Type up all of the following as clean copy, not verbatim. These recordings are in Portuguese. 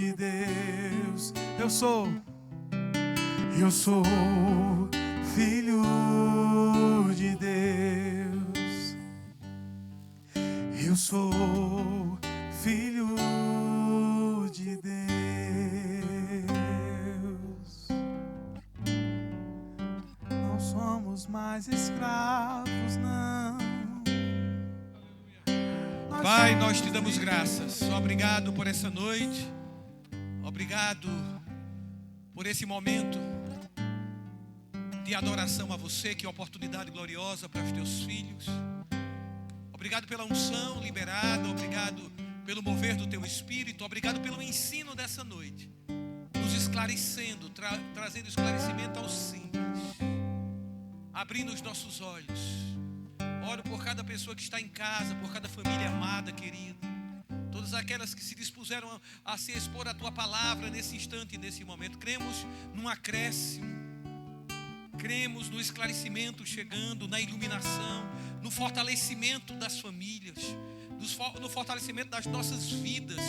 de Deus. Eu sou filho de Deus. Eu sou filho de Deus. Não somos mais escravos, não. Pai, nós te damos graças. Obrigado por essa noite. Obrigado por esse momento de adoração a você. Que oportunidade gloriosa para os teus filhos. Obrigado pela unção liberada. Obrigado pelo mover do teu Espírito. Obrigado pelo ensino dessa noite, nos esclarecendo, trazendo esclarecimento aos simples, abrindo os nossos olhos. Oro por cada pessoa que está em casa, por cada família amada, querida. Todas aquelas que se dispuseram a se expor à tua palavra nesse instante e nesse momento. Cremos num acréscimo. Cremos no esclarecimento chegando, na iluminação, no fortalecimento das famílias, no fortalecimento das nossas vidas,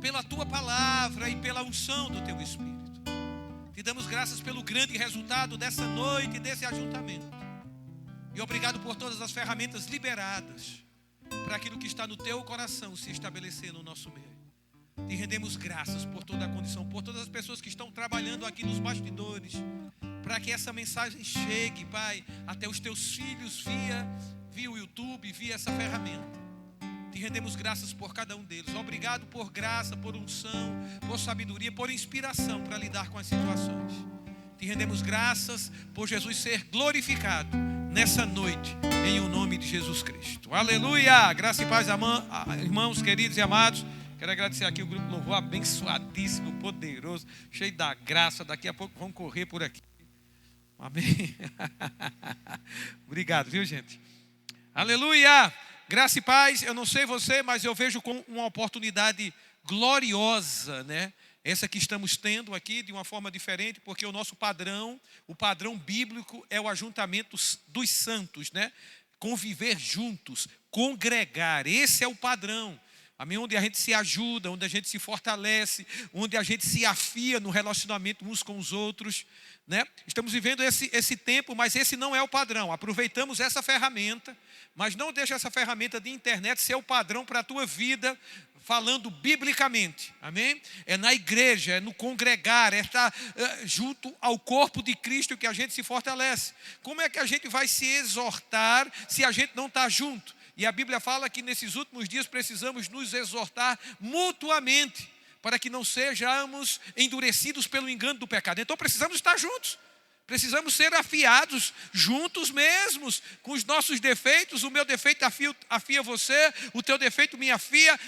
pela tua palavra e pela unção do teu Espírito. Te damos graças pelo grande resultado dessa noite e desse ajuntamento. E obrigado por todas as ferramentas liberadas para aquilo que está no teu coração se estabelecer no nosso meio. Te rendemos graças por toda a condição, por todas as pessoas que estão trabalhando aqui nos bastidores, para que essa mensagem chegue, Pai, até os teus filhos via o YouTube, via essa ferramenta. Te rendemos graças por cada um deles. Obrigado por graça, por unção, por sabedoria, por inspiração para lidar com as situações. Te rendemos graças por Jesus ser glorificado nessa noite, em o nome de Jesus Cristo. Aleluia! Graça e paz, irmãos queridos e amados. Quero agradecer aqui o grupo Louvor, abençoadíssimo, poderoso, cheio da graça. Daqui a pouco vão correr por aqui. Amém? Obrigado, viu, gente? Aleluia! Graça e paz. Eu não sei você, mas eu vejo como uma oportunidade gloriosa, né? Essa que estamos tendo aqui de uma forma diferente, porque o nosso padrão, o padrão bíblico é o ajuntamento dos santos, né? Conviver juntos, congregar, esse é o padrão. Amém? Onde a gente se ajuda, onde a gente se fortalece, onde a gente se afia no relacionamento uns com os outros, né? Estamos vivendo esse tempo, mas esse não é o padrão. Aproveitamos essa ferramenta, mas não deixa essa ferramenta de internet ser o padrão para a tua vida, falando biblicamente, amém? É na igreja, é no congregar, é estar junto ao corpo de Cristo que a gente se fortalece. Como é que a gente vai se exortar se a gente não está junto? E a Bíblia fala que nesses últimos dias precisamos nos exortar mutuamente, para que não sejamos endurecidos pelo engano do pecado. Então precisamos estar juntos. Precisamos ser afiados juntos mesmos, com os nossos defeitos. O meu defeito afia você, o teu defeito me afia,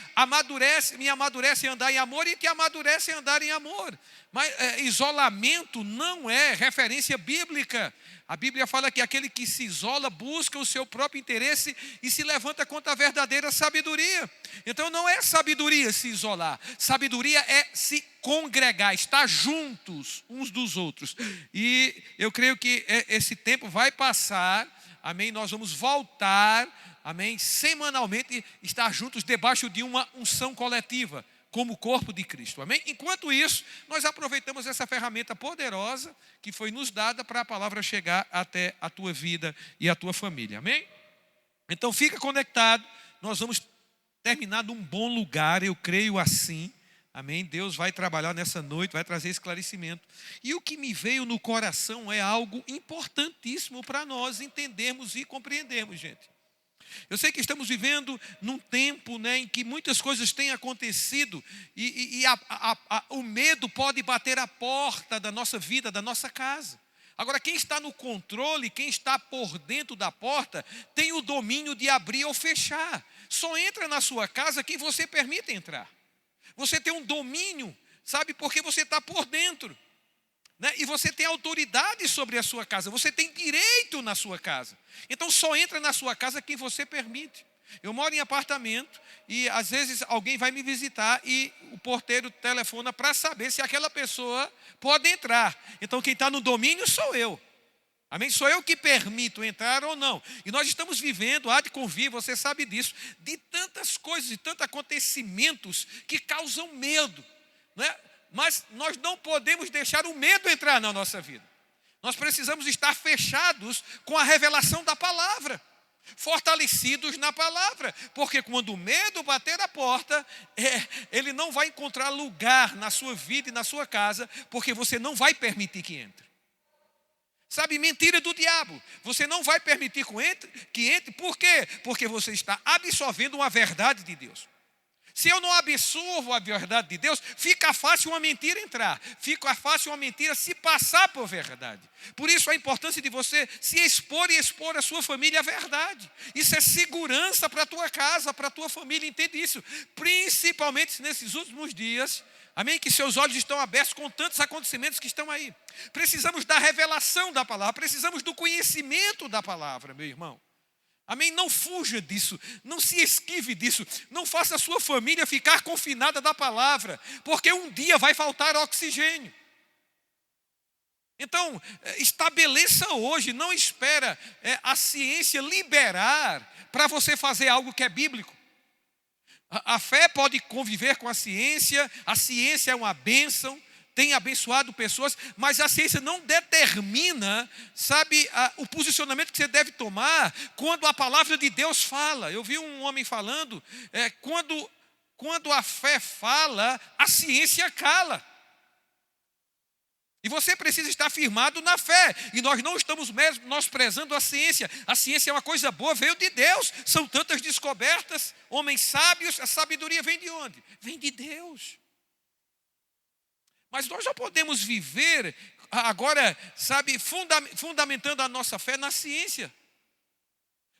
me amadurece em andar em amor e que amadurece em andar em amor. Mas isolamento não é referência bíblica. A Bíblia fala que aquele que se isola busca o seu próprio interesse e se levanta contra a verdadeira sabedoria. Então não é sabedoria se isolar, sabedoria é se congregar, estar juntos uns dos outros. E eu creio que esse tempo vai passar, amém? Nós vamos voltar, amém? Semanalmente estar juntos debaixo de uma unção coletiva, como corpo de Cristo, amém? Enquanto isso, nós aproveitamos essa ferramenta poderosa que foi nos dada para a palavra chegar até a tua vida e a tua família, amém? Então fica conectado, nós vamos terminar num bom lugar, eu creio assim, amém? Deus vai trabalhar nessa noite, vai trazer esclarecimento. E o que me veio no coração é algo importantíssimo para nós entendermos e compreendermos, gente. Eu sei que estamos vivendo num tempo, né, em que muitas coisas têm acontecido e o medo pode bater a porta da nossa vida, da nossa casa. Agora, quem está no controle, quem está por dentro da porta, tem o domínio de abrir ou fechar. Só entra na sua casa quem você permite entrar. Você tem um domínio, sabe, porque você está por dentro. Né? E você tem autoridade sobre a sua casa, você tem direito na sua casa. Então só entra na sua casa quem você permite. Eu moro em apartamento e às vezes alguém vai me visitar e o porteiro telefona para saber se aquela pessoa pode entrar. Então quem está no domínio sou eu. Amém? Sou eu que permito entrar ou não. E nós estamos vivendo, há de convir, você sabe disso, de tantas coisas, de tantos acontecimentos que causam medo. Né? Mas nós não podemos deixar o medo entrar na nossa vida. Nós precisamos estar fechados com a revelação da palavra, fortalecidos na palavra, porque quando o medo bater a porta, ele não vai encontrar lugar na sua vida e na sua casa, porque você não vai permitir que entre. Sabe, mentira do diabo. Você não vai permitir que entre. Por quê? Porque você está absorvendo uma verdade de Deus. Se eu não absorvo a verdade de Deus, fica fácil uma mentira entrar. Fica fácil uma mentira se passar por verdade. Por isso a importância de você se expor e expor a sua família à verdade. Isso é segurança para a tua casa, para a tua família. Entende isso? Principalmente nesses últimos dias. Amém? Que seus olhos estão abertos com tantos acontecimentos que estão aí. Precisamos da revelação da palavra. Precisamos do conhecimento da palavra, meu irmão. Amém? Não fuja disso, não se esquive disso, não faça a sua família ficar confinada da palavra, porque um dia vai faltar oxigênio. Então, estabeleça hoje, não espera a ciência liberar para você fazer algo que é bíblico. A fé pode conviver com a ciência é uma bênção, tem abençoado pessoas, mas a ciência não determina, sabe, o posicionamento que você deve tomar quando a palavra de Deus fala. Eu vi um homem falando, quando a fé fala, a ciência cala. E você precisa estar firmado na fé. E nós não estamos menosprezando a ciência. A ciência é uma coisa boa, veio de Deus. São tantas descobertas, homens sábios. A sabedoria vem de onde? Vem de Deus. Mas nós já podemos viver agora, sabe, fundamentando a nossa fé na ciência.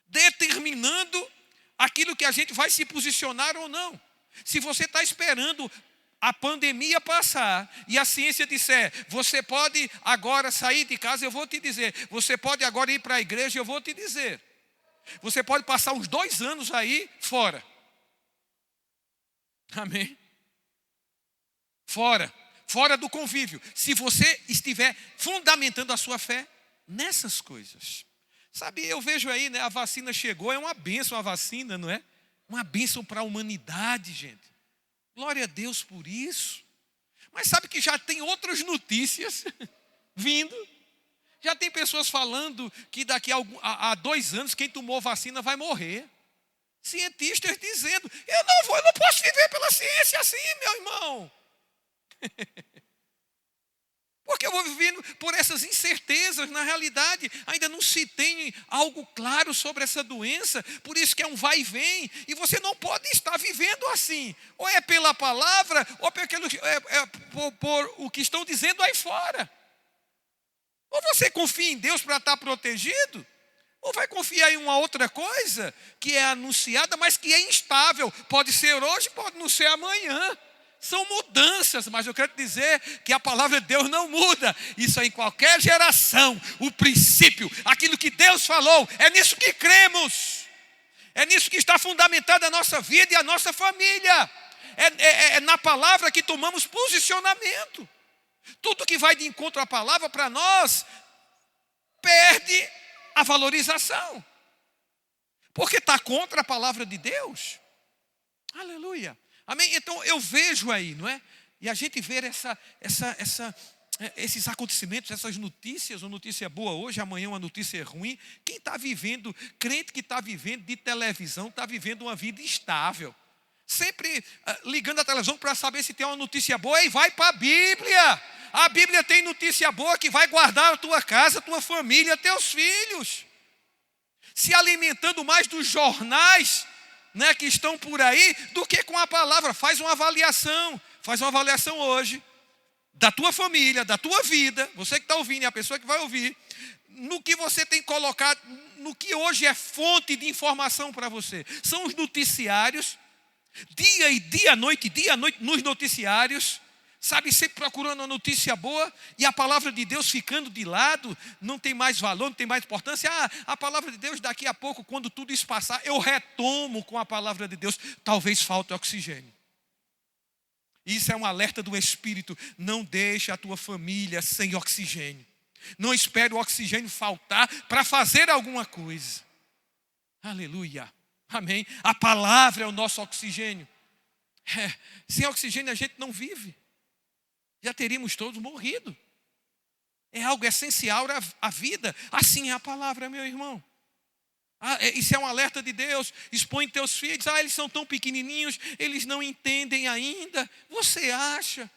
Determinando aquilo que a gente vai se posicionar ou não. Se você está esperando a pandemia passar e a ciência disser, você pode agora sair de casa, eu vou te dizer. Você pode agora ir para a igreja, eu vou te dizer. Você pode passar uns 2 anos aí fora. Amém? Fora do convívio. Se você estiver fundamentando a sua fé nessas coisas. Sabe, eu vejo aí, né, a vacina chegou, é uma bênção a vacina, não é? Uma bênção para a humanidade, gente. Glória a Deus por isso. Mas sabe que já tem outras notícias vindo. Já tem pessoas falando que daqui a 2 anos quem tomou vacina vai morrer. Cientistas dizendo, eu não posso viver pela ciência assim, meu irmão. Porque eu vou vivendo por essas incertezas. Na realidade, ainda não se tem algo claro sobre essa doença. Por isso que é um vai e vem. E você não pode estar vivendo assim. Ou é pela palavra, ou por o que estão dizendo aí fora. Ou você confia em Deus para estar protegido, ou vai confiar em uma outra coisa que é anunciada, mas que é instável. Pode ser hoje, pode não ser amanhã. São mudanças, mas eu quero dizer que a palavra de Deus não muda. Isso é em qualquer geração, o princípio, aquilo que Deus falou, é nisso que cremos. É nisso que está fundamentada a nossa vida e a nossa família. É na palavra que tomamos posicionamento. Tudo que vai de encontro à palavra para nós, perde a valorização. Porque está contra a palavra de Deus. Aleluia. Amém? Então eu vejo aí, não é? E a gente vê esses acontecimentos, essas notícias, uma notícia boa hoje, amanhã uma notícia ruim. Quem está vivendo, crente que está vivendo de televisão, está vivendo uma vida estável. Sempre ligando a televisão para saber se tem uma notícia boa e vai para a Bíblia. A Bíblia tem notícia boa que vai guardar a tua casa, a tua família, teus filhos. Se alimentando mais dos jornais, né, que estão por aí, do que com a palavra. Faz uma avaliação hoje, da tua família, da tua vida, você que está ouvindo e a pessoa que vai ouvir, no que você tem colocado, no que hoje é fonte de informação para você. São os noticiários, dia, noite, nos noticiários, sabe, sempre procurando uma notícia boa e a palavra de Deus ficando de lado, não tem mais valor, não tem mais importância. A palavra de Deus daqui a pouco, quando tudo isso passar, eu retomo com a palavra de Deus. Talvez falte oxigênio. Isso é um alerta do Espírito. Não deixe a tua família sem oxigênio. Não espere o oxigênio faltar para fazer alguma coisa. Aleluia. Amém. A palavra é o nosso oxigênio. Sem oxigênio a gente não vive. já teríamos todos morrido. É algo essencial à vida. Assim é a palavra, meu irmão. Isso é um alerta de Deus. Expõe teus filhos. Eles são tão pequenininhos, eles não entendem ainda. Você acha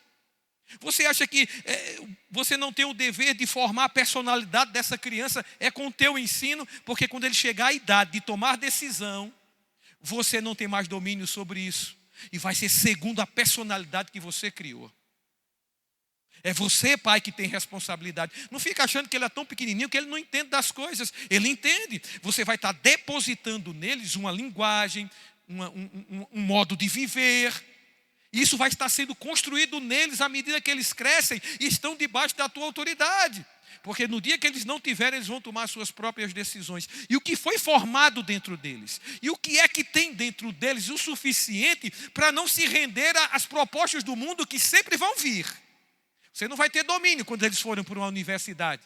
que você não tem o dever de formar a personalidade dessa criança? É com o teu ensino, porque quando ele chegar à idade de tomar decisão, você não tem mais domínio sobre isso. E vai ser segundo a personalidade que você criou. É você, pai, que tem responsabilidade. Não fica achando que ele é tão pequenininho que ele não entende das coisas. Ele entende. Você vai estar depositando neles uma linguagem, um modo de viver. Isso vai estar sendo construído neles à medida que eles crescem e estão debaixo da tua autoridade. Porque no dia que eles não tiverem, eles vão tomar suas próprias decisões. E o que foi formado dentro deles? E o que é que tem dentro deles o suficiente para não se render às propostas do mundo que sempre vão vir? Você não vai ter domínio quando eles forem para uma universidade.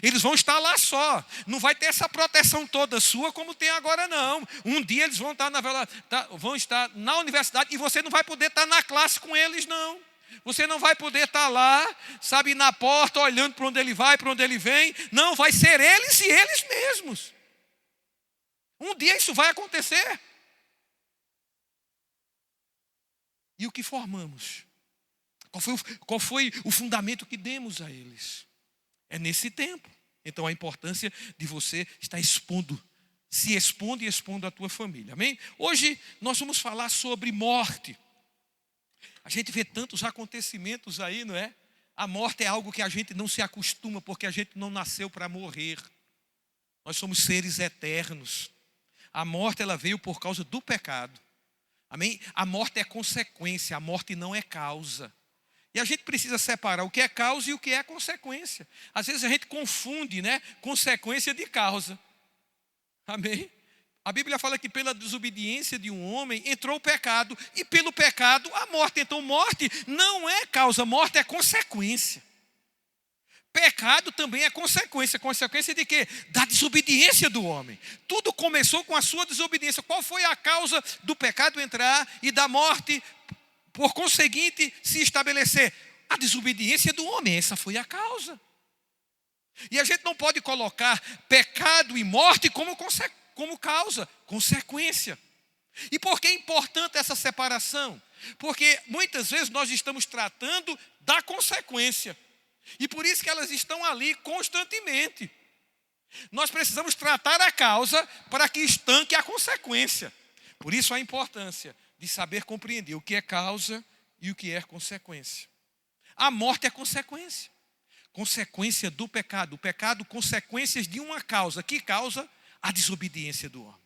Eles vão estar lá só. Não vai ter essa proteção toda sua como tem agora, não. Um dia eles vão estar na universidade e você não vai poder estar na classe com eles, não. Você não vai poder estar lá, sabe, na porta, olhando para onde ele vai, para onde ele vem. Não, vai ser eles e eles mesmos. Um dia isso vai acontecer. E o que formamos? Qual foi o fundamento que demos a eles? É nesse tempo. Então a importância de você estar expondo, se expondo e expondo a tua família. Amém? Hoje nós vamos falar sobre morte. A gente vê tantos acontecimentos aí, não é? A morte é algo que a gente não se acostuma, porque a gente não nasceu para morrer. Nós somos seres eternos. A morte, ela veio por causa do pecado. Amém? A morte é consequência, a morte não é causa. E a gente precisa separar o que é causa e o que é consequência. Às vezes a gente confunde, né? Consequência de causa. Amém? A Bíblia fala que pela desobediência de um homem entrou o pecado. E pelo pecado a morte. Então morte não é causa, morte é consequência. Pecado também é consequência. Consequência de quê? Da desobediência do homem. Tudo começou com a sua desobediência. Qual foi a causa do pecado entrar e da morte, por conseguinte, se estabelecer? A desobediência do homem, essa foi a causa. E a gente não pode colocar pecado e morte como causa, consequência. E por que é importante essa separação? Porque muitas vezes nós estamos tratando da consequência. E por isso que elas estão ali constantemente. Nós precisamos tratar a causa para que estanque a consequência. Por isso a importância de saber compreender o que é causa e o que é consequência. A morte é consequência. Consequência do pecado. O pecado, consequências de uma causa. Que causa? A desobediência do homem.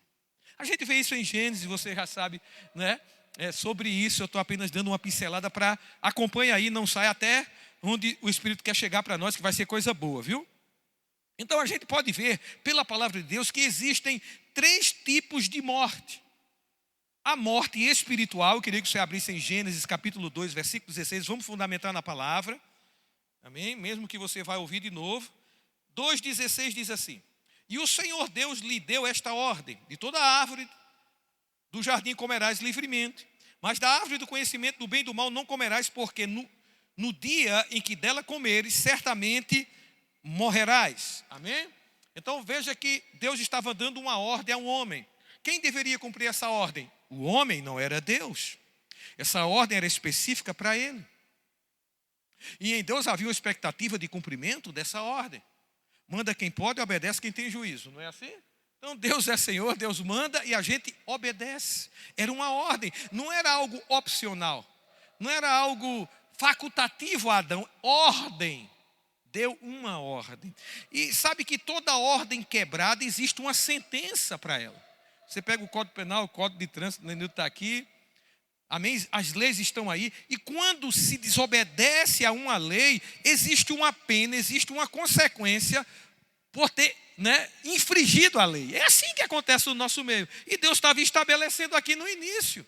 A gente vê isso em Gênesis, você já sabe, né? Sobre isso eu estou apenas dando uma pincelada para acompanhar aí, não sai até onde o Espírito quer chegar para nós, que vai ser coisa boa, viu? Então a gente pode ver, pela palavra de Deus, que existem 3 tipos de morte. A morte espiritual, eu queria que você abrisse em Gênesis capítulo 2, versículo 16, vamos fundamentar na palavra, amém? Mesmo que você vai ouvir de novo. 2,16 diz assim: e o Senhor Deus lhe deu esta ordem: de toda a árvore do jardim comerás livremente, mas da árvore do conhecimento do bem e do mal não comerás, porque no dia em que dela comeres, certamente morrerás. Amém? Então veja que Deus estava dando uma ordem a um homem. Quem deveria cumprir essa ordem? O homem, não era Deus. Essa ordem era específica para ele. E em Deus havia uma expectativa de cumprimento dessa ordem. Manda quem pode, obedece quem tem juízo, não é assim? Então Deus é Senhor, Deus manda e a gente obedece. Era uma ordem, não era algo opcional, não era algo facultativo a Adão, ordem. Deu uma ordem. E sabe que toda ordem quebrada existe uma sentença para ela. Você pega o Código Penal, o Código de Trânsito, o Nenil está aqui. Amém? As leis estão aí. E quando se desobedece a uma lei, existe uma pena, existe uma consequência por ter, infringido a lei. É assim que acontece no nosso meio. E Deus estava estabelecendo aqui no início.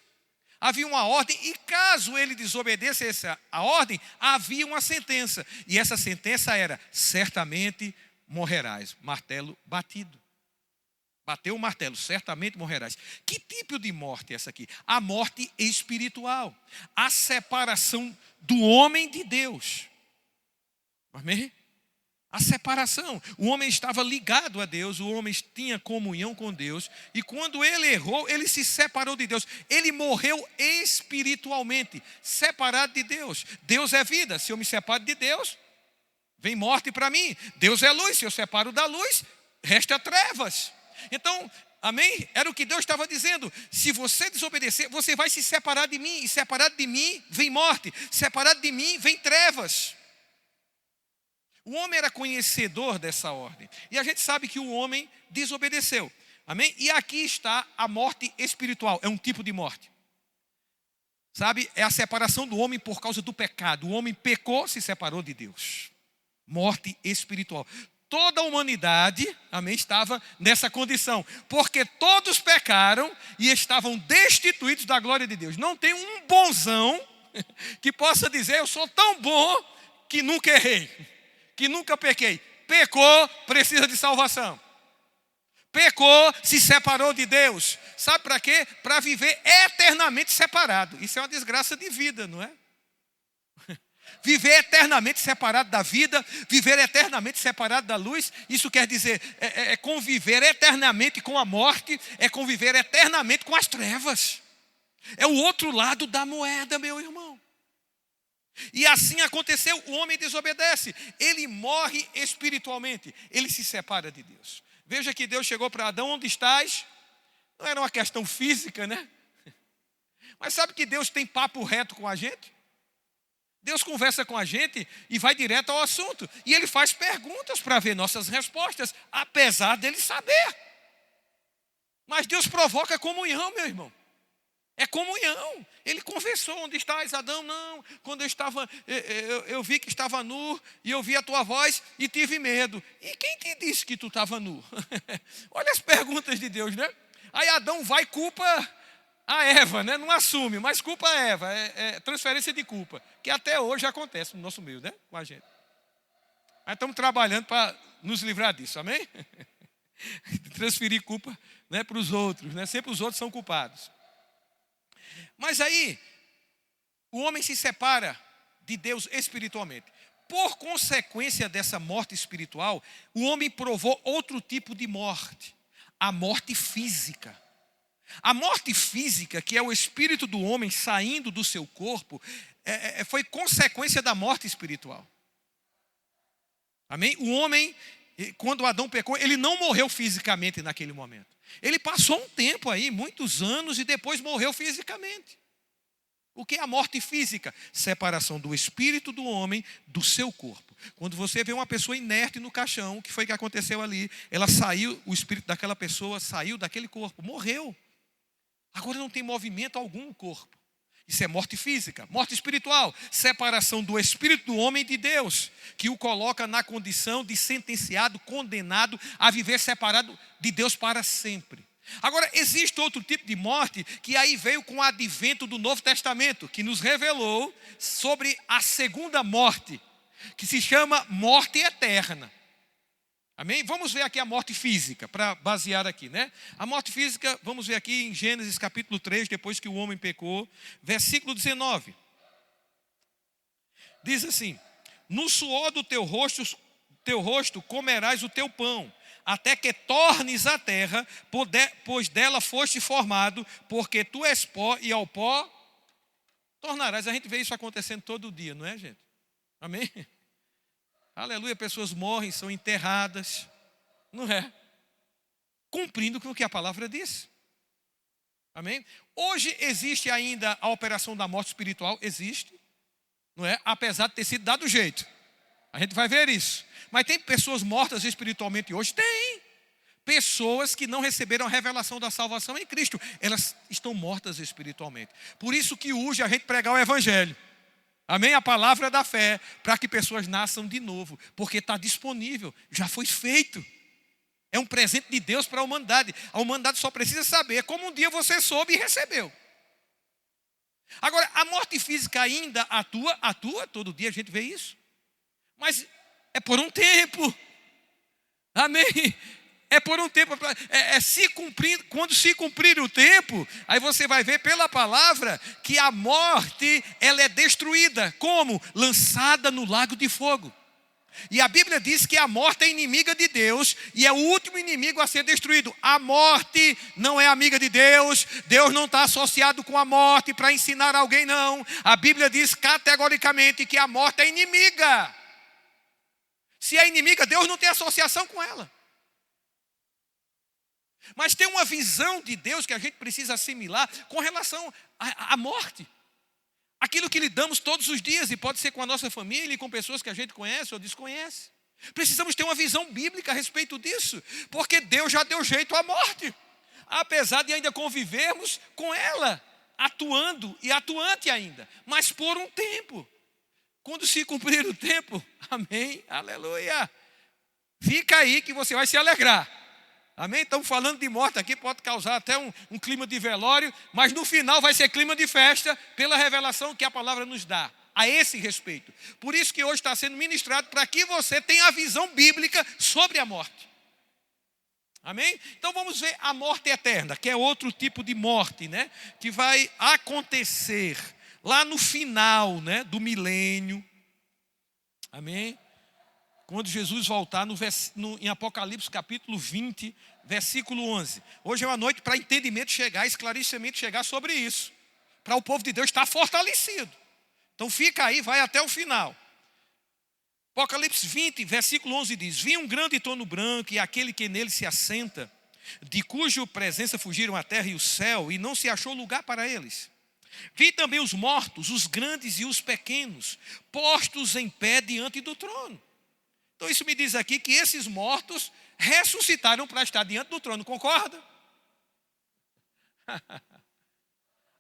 Havia uma ordem e caso ele desobedecesse a ordem, havia uma sentença. E essa sentença era: certamente morrerás. Martelo batido. Bateu o martelo, certamente morrerás. Que tipo de morte é essa aqui? A morte espiritual. A separação do homem de Deus. Amém? A separação. O homem estava ligado a Deus, o homem tinha comunhão com Deus. E quando ele errou, ele se separou de Deus. Ele morreu espiritualmente, separado de Deus. Deus é vida. Se eu me separo de Deus, vem morte para mim. Deus é luz. Se eu separo da luz, resta trevas. Então, amém? Era o que Deus estava dizendo. Se você desobedecer, você vai se separar de mim. E separado de mim, vem morte. Separado de mim, vem trevas. O homem era conhecedor dessa ordem. E a gente sabe que o homem desobedeceu. Amém? E aqui está a morte espiritual. É um tipo de morte. Sabe? É a separação do homem por causa do pecado. O homem pecou, se separou de Deus. Morte espiritual. Toda a humanidade, amém, estava nessa condição. Porque todos pecaram e estavam destituídos da glória de Deus. Não tem um bonzão que possa dizer, eu sou tão bom que nunca errei, que nunca pequei. Pecou, precisa de salvação. Pecou, se separou de Deus. Sabe para quê? Para viver eternamente separado. Isso é uma desgraça de vida, não é? Viver eternamente separado da vida, viver eternamente separado da luz, isso quer dizer, é conviver eternamente com a morte, é conviver eternamente com as trevas. É o outro lado da moeda, meu irmão. E assim aconteceu, o homem desobedece, ele morre espiritualmente, ele se separa de Deus. Veja que Deus chegou para Adão, onde estás? Não era uma questão física, né? Mas sabe que Deus tem papo reto com a gente? Deus conversa com a gente e vai direto ao assunto. E Ele faz perguntas para ver nossas respostas, apesar dele saber. Mas Deus provoca comunhão, meu irmão. É comunhão. Ele conversou, onde estás, Adão? Não, quando eu vi que estava nu e eu vi a tua voz e tive medo. E quem te disse que tu estava nu? Olha as perguntas de Deus, né? Aí Adão vai e culpa a Eva, né? Não assume, mas culpa a Eva. É transferência de culpa, que até hoje acontece no nosso meio, né? Com a gente. Mas estamos trabalhando para nos livrar disso, amém? Transferir culpa, né, para os outros, né? Sempre os outros são culpados. Mas aí, o homem se separa de Deus espiritualmente. Por consequência dessa morte espiritual, o homem provou outro tipo de morte, a morte física. A morte física, que é o espírito do homem saindo do seu corpo, foi consequência da morte espiritual. Amém? O homem, quando Adão pecou, ele não morreu fisicamente naquele momento. Ele passou um tempo aí, muitos anos, e depois morreu fisicamente. O que é a morte física? Separação do espírito do homem do seu corpo. Quando você vê uma pessoa inerte no caixão, o que foi que aconteceu ali? Ela saiu, o espírito daquela pessoa saiu daquele corpo, morreu. Agora não tem movimento algum no corpo. Isso é morte física. Morte espiritual, separação do espírito do homem de Deus, que o coloca na condição de sentenciado, condenado a viver separado de Deus para sempre. Agora, existe outro tipo de morte que aí veio com o advento do Novo Testamento, que nos revelou sobre a segunda morte, que se chama morte eterna. Amém? Vamos ver aqui a morte física, para basear aqui, né? A morte física, vamos ver aqui em Gênesis capítulo 3, depois que o homem pecou, versículo 19. Diz assim: no suor do teu rosto comerás o teu pão, até que tornes a terra, pois dela foste formado, porque tu és pó e ao pó tornarás. A gente vê isso acontecendo todo dia, não é, gente? Amém? Aleluia, pessoas morrem, são enterradas, não é? Cumprindo com o que a palavra diz. Amém? Hoje existe ainda a operação da morte espiritual, existe, não é? Apesar de ter sido dado jeito. A gente vai ver isso. Mas tem pessoas mortas espiritualmente hoje? Tem. Pessoas que não receberam a revelação da salvação em Cristo, elas estão mortas espiritualmente. Por isso que urge a gente pregar o evangelho. Amém? A palavra da fé, para que pessoas nasçam de novo, porque está disponível, já foi feito. É um presente de Deus para a humanidade. A humanidade só precisa saber como um dia você soube e recebeu. Agora, a morte física ainda atua, todo dia a gente vê isso. Mas é por um tempo. Amém? É por um tempo, se cumprir, quando se cumprir o tempo, aí você vai ver pela palavra que a morte, ela é destruída. Como? Lançada no lago de fogo. E a Bíblia diz que a morte é inimiga de Deus e é o último inimigo a ser destruído. A morte não é amiga de Deus. Deus não está associado com a morte para ensinar alguém, não. A Bíblia diz categoricamente que a morte é inimiga. Se é inimiga, Deus não tem associação com ela. Mas tem uma visão de Deus que a gente precisa assimilar com relação à morte. Aquilo que lidamos todos os dias, e pode ser com a nossa família e com pessoas que a gente conhece ou desconhece. Precisamos ter uma visão bíblica a respeito disso, porque Deus já deu jeito à morte, apesar de ainda convivermos com ela, atuando e atuante ainda, mas por um tempo. Quando se cumprir o tempo, amém, aleluia, fica aí que você vai se alegrar. Amém? Estamos falando de morte aqui, pode causar até um clima de velório, mas no final vai ser clima de festa pela revelação que a palavra nos dá a esse respeito. Por isso que hoje está sendo ministrado para que você tenha a visão bíblica sobre a morte. Amém? Então vamos ver a morte eterna, que é outro tipo de morte, né? Que vai acontecer lá no final, né, do milênio. Amém? Quando Jesus voltar em Apocalipse capítulo 20, versículo 11. Hoje é uma noite para entendimento chegar, esclarecimento chegar sobre isso. Para o povo de Deus estar fortalecido. Então fica aí, vai até o final. Apocalipse 20, versículo 11 diz: Vi um grande trono branco e aquele que nele se assenta, de cuja presença fugiram a terra e o céu, e não se achou lugar para eles. Vi também os mortos, os grandes e os pequenos, postos em pé diante do trono. Então isso me diz aqui que esses mortos ressuscitaram para estar diante do trono, concorda?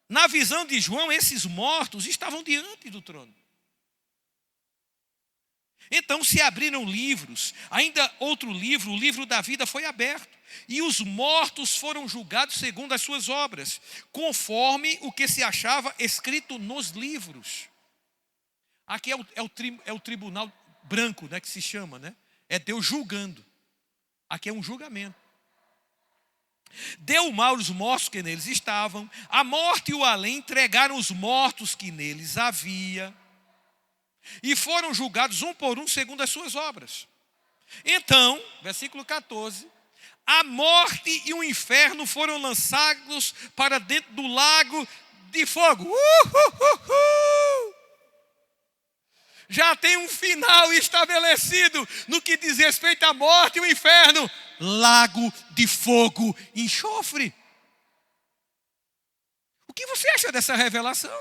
Na visão de João, esses mortos estavam diante do trono. Então se abriram livros, ainda outro livro, o livro da vida foi aberto, e os mortos foram julgados segundo as suas obras, conforme o que se achava escrito nos livros. Aqui é o tribunal branco, né, que se chama, né? É Deus julgando. Aqui é um julgamento. Deu mal os mortos que neles estavam, a morte e o além entregaram os mortos que neles havia, e foram julgados um por um segundo as suas obras. Então, versículo 14, a morte e o inferno foram lançados para dentro do lago de fogo. Já tem um final estabelecido no que diz respeito à morte e o inferno. Lago de fogo e enxofre. O que você acha dessa revelação?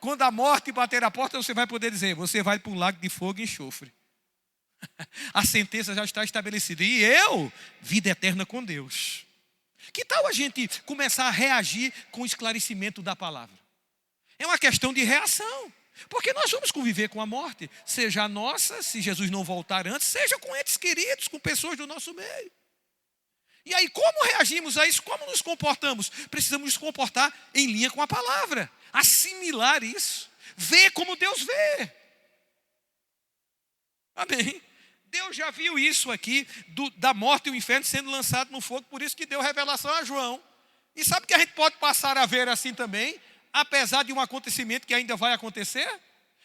Quando a morte bater a porta, você vai poder dizer: você vai para um lago de fogo e enxofre. A sentença já está estabelecida. E eu, vida eterna com Deus. Que tal a gente começar a reagir com o esclarecimento da palavra? É uma questão de reação. Porque nós vamos conviver com a morte. Seja a nossa, se Jesus não voltar antes, seja com entes queridos, com pessoas do nosso meio. E aí, como reagimos a isso? Como nos comportamos? Precisamos nos comportar em linha com a palavra. Assimilar isso. Ver como Deus vê. Amém? Deus já viu isso aqui, da morte e o inferno sendo lançado no fogo. Por isso que deu revelação a João. E sabe que a gente pode passar a ver assim também? Apesar de um acontecimento que ainda vai acontecer,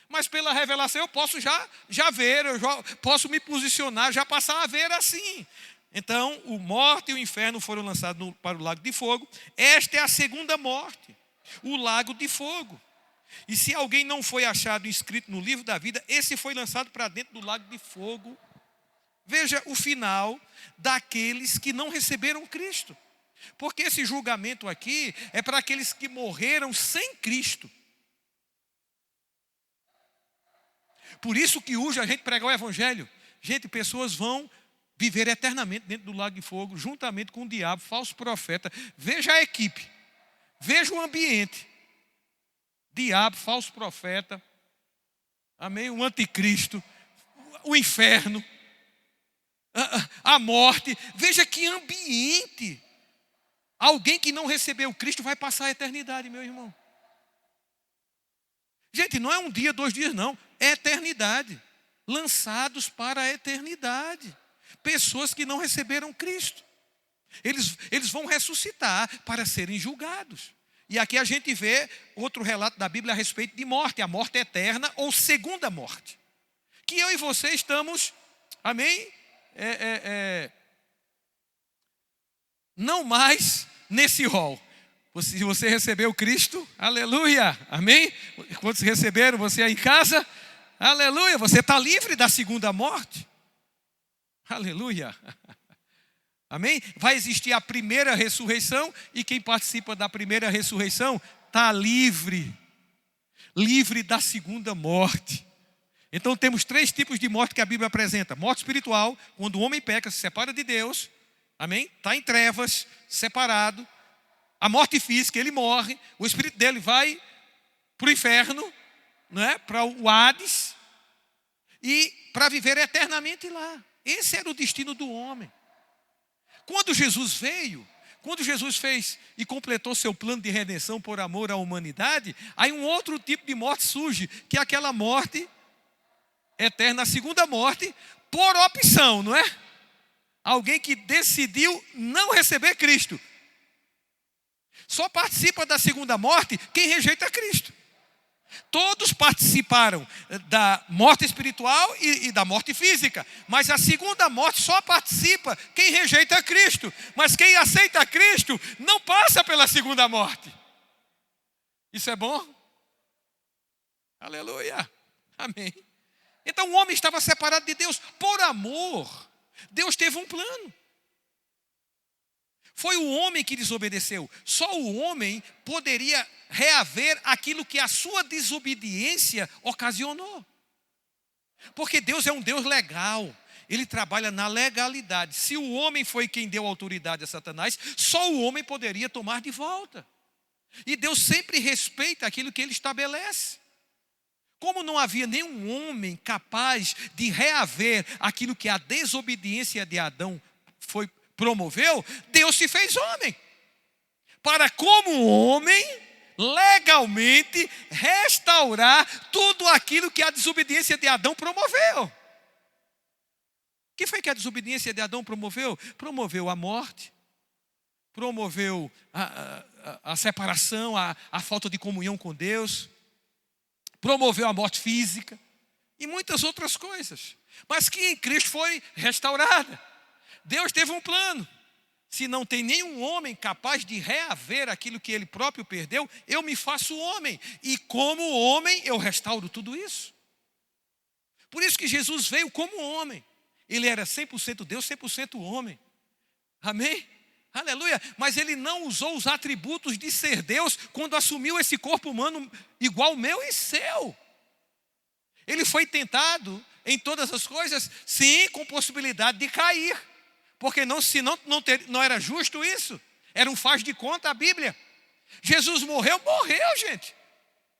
mas pela revelação eu posso já ver, eu já posso me posicionar, já passar a ver assim. Então, o morte e o inferno foram lançados para o lago de fogo. Esta é a segunda morte, o lago de fogo. E se alguém não foi achado inscrito no livro da vida, esse foi lançado para dentro do lago de fogo. Veja o final daqueles que não receberam Cristo. Porque esse julgamento aqui é para aqueles que morreram sem Cristo. Por isso que urge a gente pregar o evangelho. Gente, pessoas vão viver eternamente dentro do lago de fogo, juntamente com o diabo, falso profeta. Veja a equipe, veja o ambiente. Diabo, falso profeta, amém? O anticristo, o inferno, a morte. Veja que ambiente. Alguém que não recebeu Cristo vai passar a eternidade, meu irmão. Gente, não é um dia, 2 dias, não. É eternidade. lançados para a eternidade. Pessoas que não receberam Cristo. Eles vão ressuscitar para serem julgados. E aqui a gente vê outro relato da Bíblia a respeito de morte, a morte eterna ou segunda morte. Que eu e você estamos, amém? Não mais nesse rol. Se você recebeu Cristo, aleluia, amém? Quantos receberam, você aí em casa, aleluia, você está livre da segunda morte, aleluia, amém? Vai existir a primeira ressurreição e quem participa da primeira ressurreição está livre da segunda morte. Então temos 3 tipos de morte que a Bíblia apresenta: morte espiritual, quando o homem peca, se separa de Deus, amém? Está em trevas, separado. A morte física, ele morre, o espírito dele vai para o inferno, né? Para o Hades, e para viver eternamente lá. Esse era o destino do homem. Quando Jesus veio, quando Jesus fez e completou seu plano de redenção por amor à humanidade, aí um outro tipo de morte surge, que é aquela morte eterna, a segunda morte, por opção, não é? Alguém que decidiu não receber Cristo. Só participa da segunda morte quem rejeita Cristo. Todos participaram da morte espiritual e da morte física. Mas a segunda morte só participa quem rejeita Cristo. Mas quem aceita Cristo não passa pela segunda morte. Isso é bom? Aleluia. Amém. Então o homem estava separado de Deus por amor. Deus teve um plano. Foi o homem que desobedeceu. Só o homem poderia reaver aquilo que a sua desobediência ocasionou. Porque Deus é um Deus legal. Ele trabalha na legalidade. Se o homem foi quem deu autoridade a Satanás, só o homem poderia tomar de volta. E Deus sempre respeita aquilo que ele estabelece. Como não havia nenhum homem capaz de reaver aquilo que a desobediência de Adão promoveu, Deus se fez homem, para como homem, legalmente, restaurar tudo aquilo que a desobediência de Adão promoveu. O que foi que a desobediência de Adão promoveu? Promoveu a morte, promoveu a separação, a falta de comunhão com Deus, promoveu a morte física e muitas outras coisas, mas que em Cristo foi restaurada. Deus teve um plano. Se não tem nenhum homem capaz de reaver aquilo que ele próprio perdeu, eu me faço homem. E como homem, eu restauro tudo isso. Por isso que Jesus veio como homem. Ele era 100% Deus, 100% homem. Amém? Aleluia. Mas ele não usou os atributos de ser Deus quando assumiu esse corpo humano igual meu e seu. Ele foi tentado em todas as coisas, sim, com possibilidade de cair. Porque não era justo isso. Era um faz de conta a Bíblia. Jesus morreu, gente.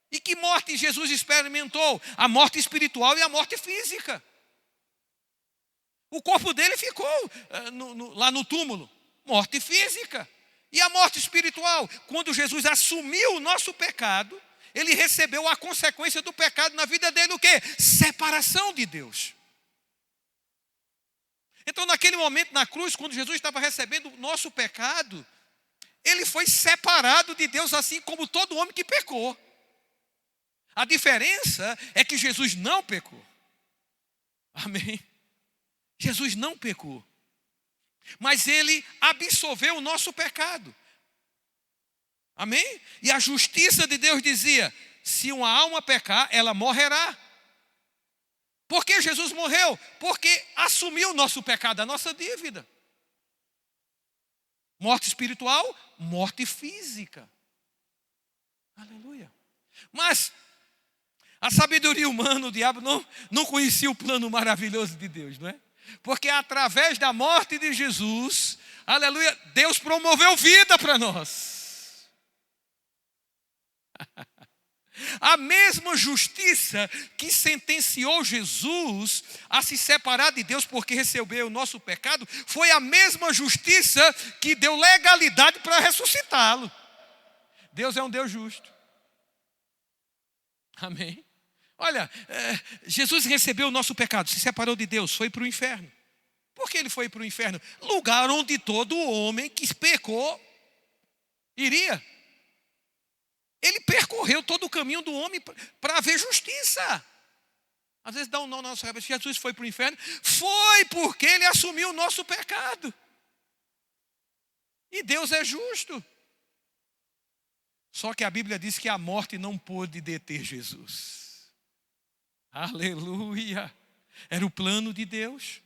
E que morte Jesus experimentou? A morte espiritual e a morte física. O corpo dele ficou lá no túmulo. Morte física. E a morte espiritual? Quando Jesus assumiu o nosso pecado, ele recebeu a consequência do pecado na vida dele, o quê? Separação de Deus. Então, naquele momento na cruz, quando Jesus estava recebendo o nosso pecado, ele foi separado de Deus, assim como todo homem que pecou. A diferença é que Jesus não pecou. Amém? Jesus não pecou. Mas ele absolveu o nosso pecado. Amém? E a justiça de Deus dizia: se uma alma pecar, ela morrerá. Por que Jesus morreu? Porque assumiu o nosso pecado, a nossa dívida. Morte espiritual, morte física. Aleluia. Mas a sabedoria humana, o diabo não conhecia o plano maravilhoso de Deus, não é? Porque através da morte de Jesus, aleluia, Deus promoveu vida para nós. A mesma justiça que sentenciou Jesus a se separar de Deus porque recebeu o nosso pecado, foi a mesma justiça que deu legalidade para ressuscitá-lo. Deus é um Deus justo. Amém? Olha, Jesus recebeu o nosso pecado, se separou de Deus, foi para o inferno. Por que ele foi para o inferno? Lugar onde todo homem que pecou iria. Ele percorreu todo o caminho do homem para haver justiça. Às vezes dá um nó na nossa cabeça. Jesus foi para o inferno. Foi porque ele assumiu o nosso pecado. E Deus é justo. Só que a Bíblia diz que a morte não pôde deter Jesus. Aleluia. Era o plano de Deus.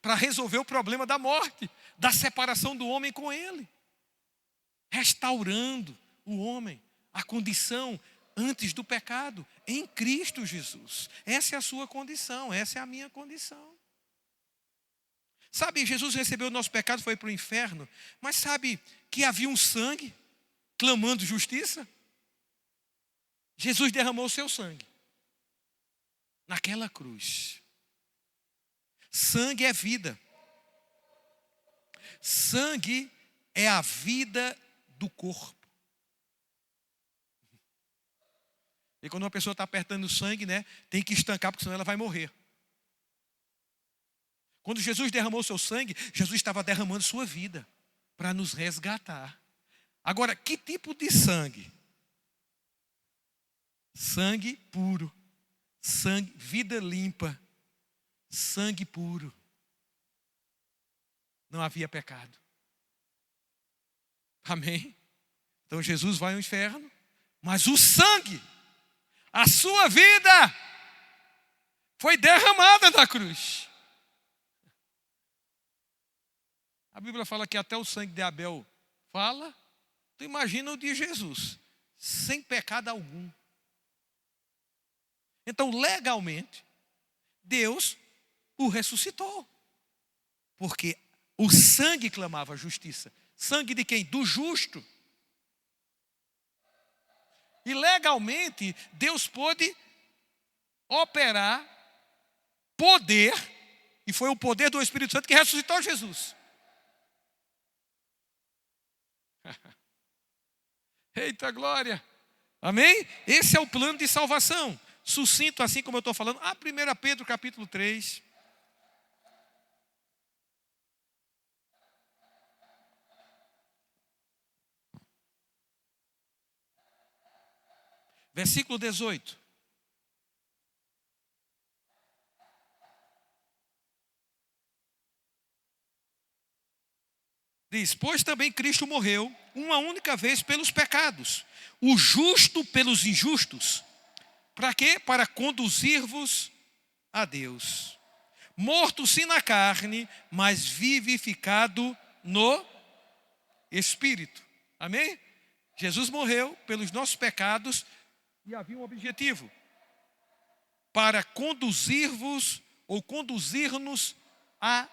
Para resolver o problema da morte, da separação do homem com ele. Restaurando o homem, a condição antes do pecado, em Cristo Jesus. Essa é a sua condição, essa é a minha condição. Sabe, Jesus recebeu o nosso pecado, foi para o inferno, mas sabe que havia um sangue clamando justiça? Jesus derramou o seu sangue naquela cruz. Sangue é vida. Sangue é a vida do corpo. E quando uma pessoa está apertando o sangue, né, tem que estancar, porque senão ela vai morrer. Quando Jesus derramou o seu sangue, Jesus estava derramando sua vida para nos resgatar. Agora, que tipo de sangue? Sangue puro. Sangue, vida limpa. Sangue puro. Não havia pecado. Amém? Então Jesus vai ao inferno, mas o sangue, a sua vida, foi derramada na cruz. A Bíblia fala que até o sangue de Abel fala. Tu imagina o de Jesus, sem pecado algum. Então, legalmente, Deus o ressuscitou. Porque o sangue clamava justiça. Sangue de quem? Do justo. E legalmente, Deus pôde operar poder, e foi o poder do Espírito Santo que ressuscitou Jesus. Eita glória! Amém? Esse é o plano de salvação. Sucinto, assim como eu estou falando. 1 Pedro capítulo 3. Versículo 18. Diz: pois também Cristo morreu uma única vez pelos pecados, o justo pelos injustos. Para quê? Para conduzir-vos a Deus. Morto sim na carne, mas vivificado no Espírito. Amém? Jesus morreu pelos nossos pecados e havia um objetivo: para conduzir-vos ou conduzir-nos a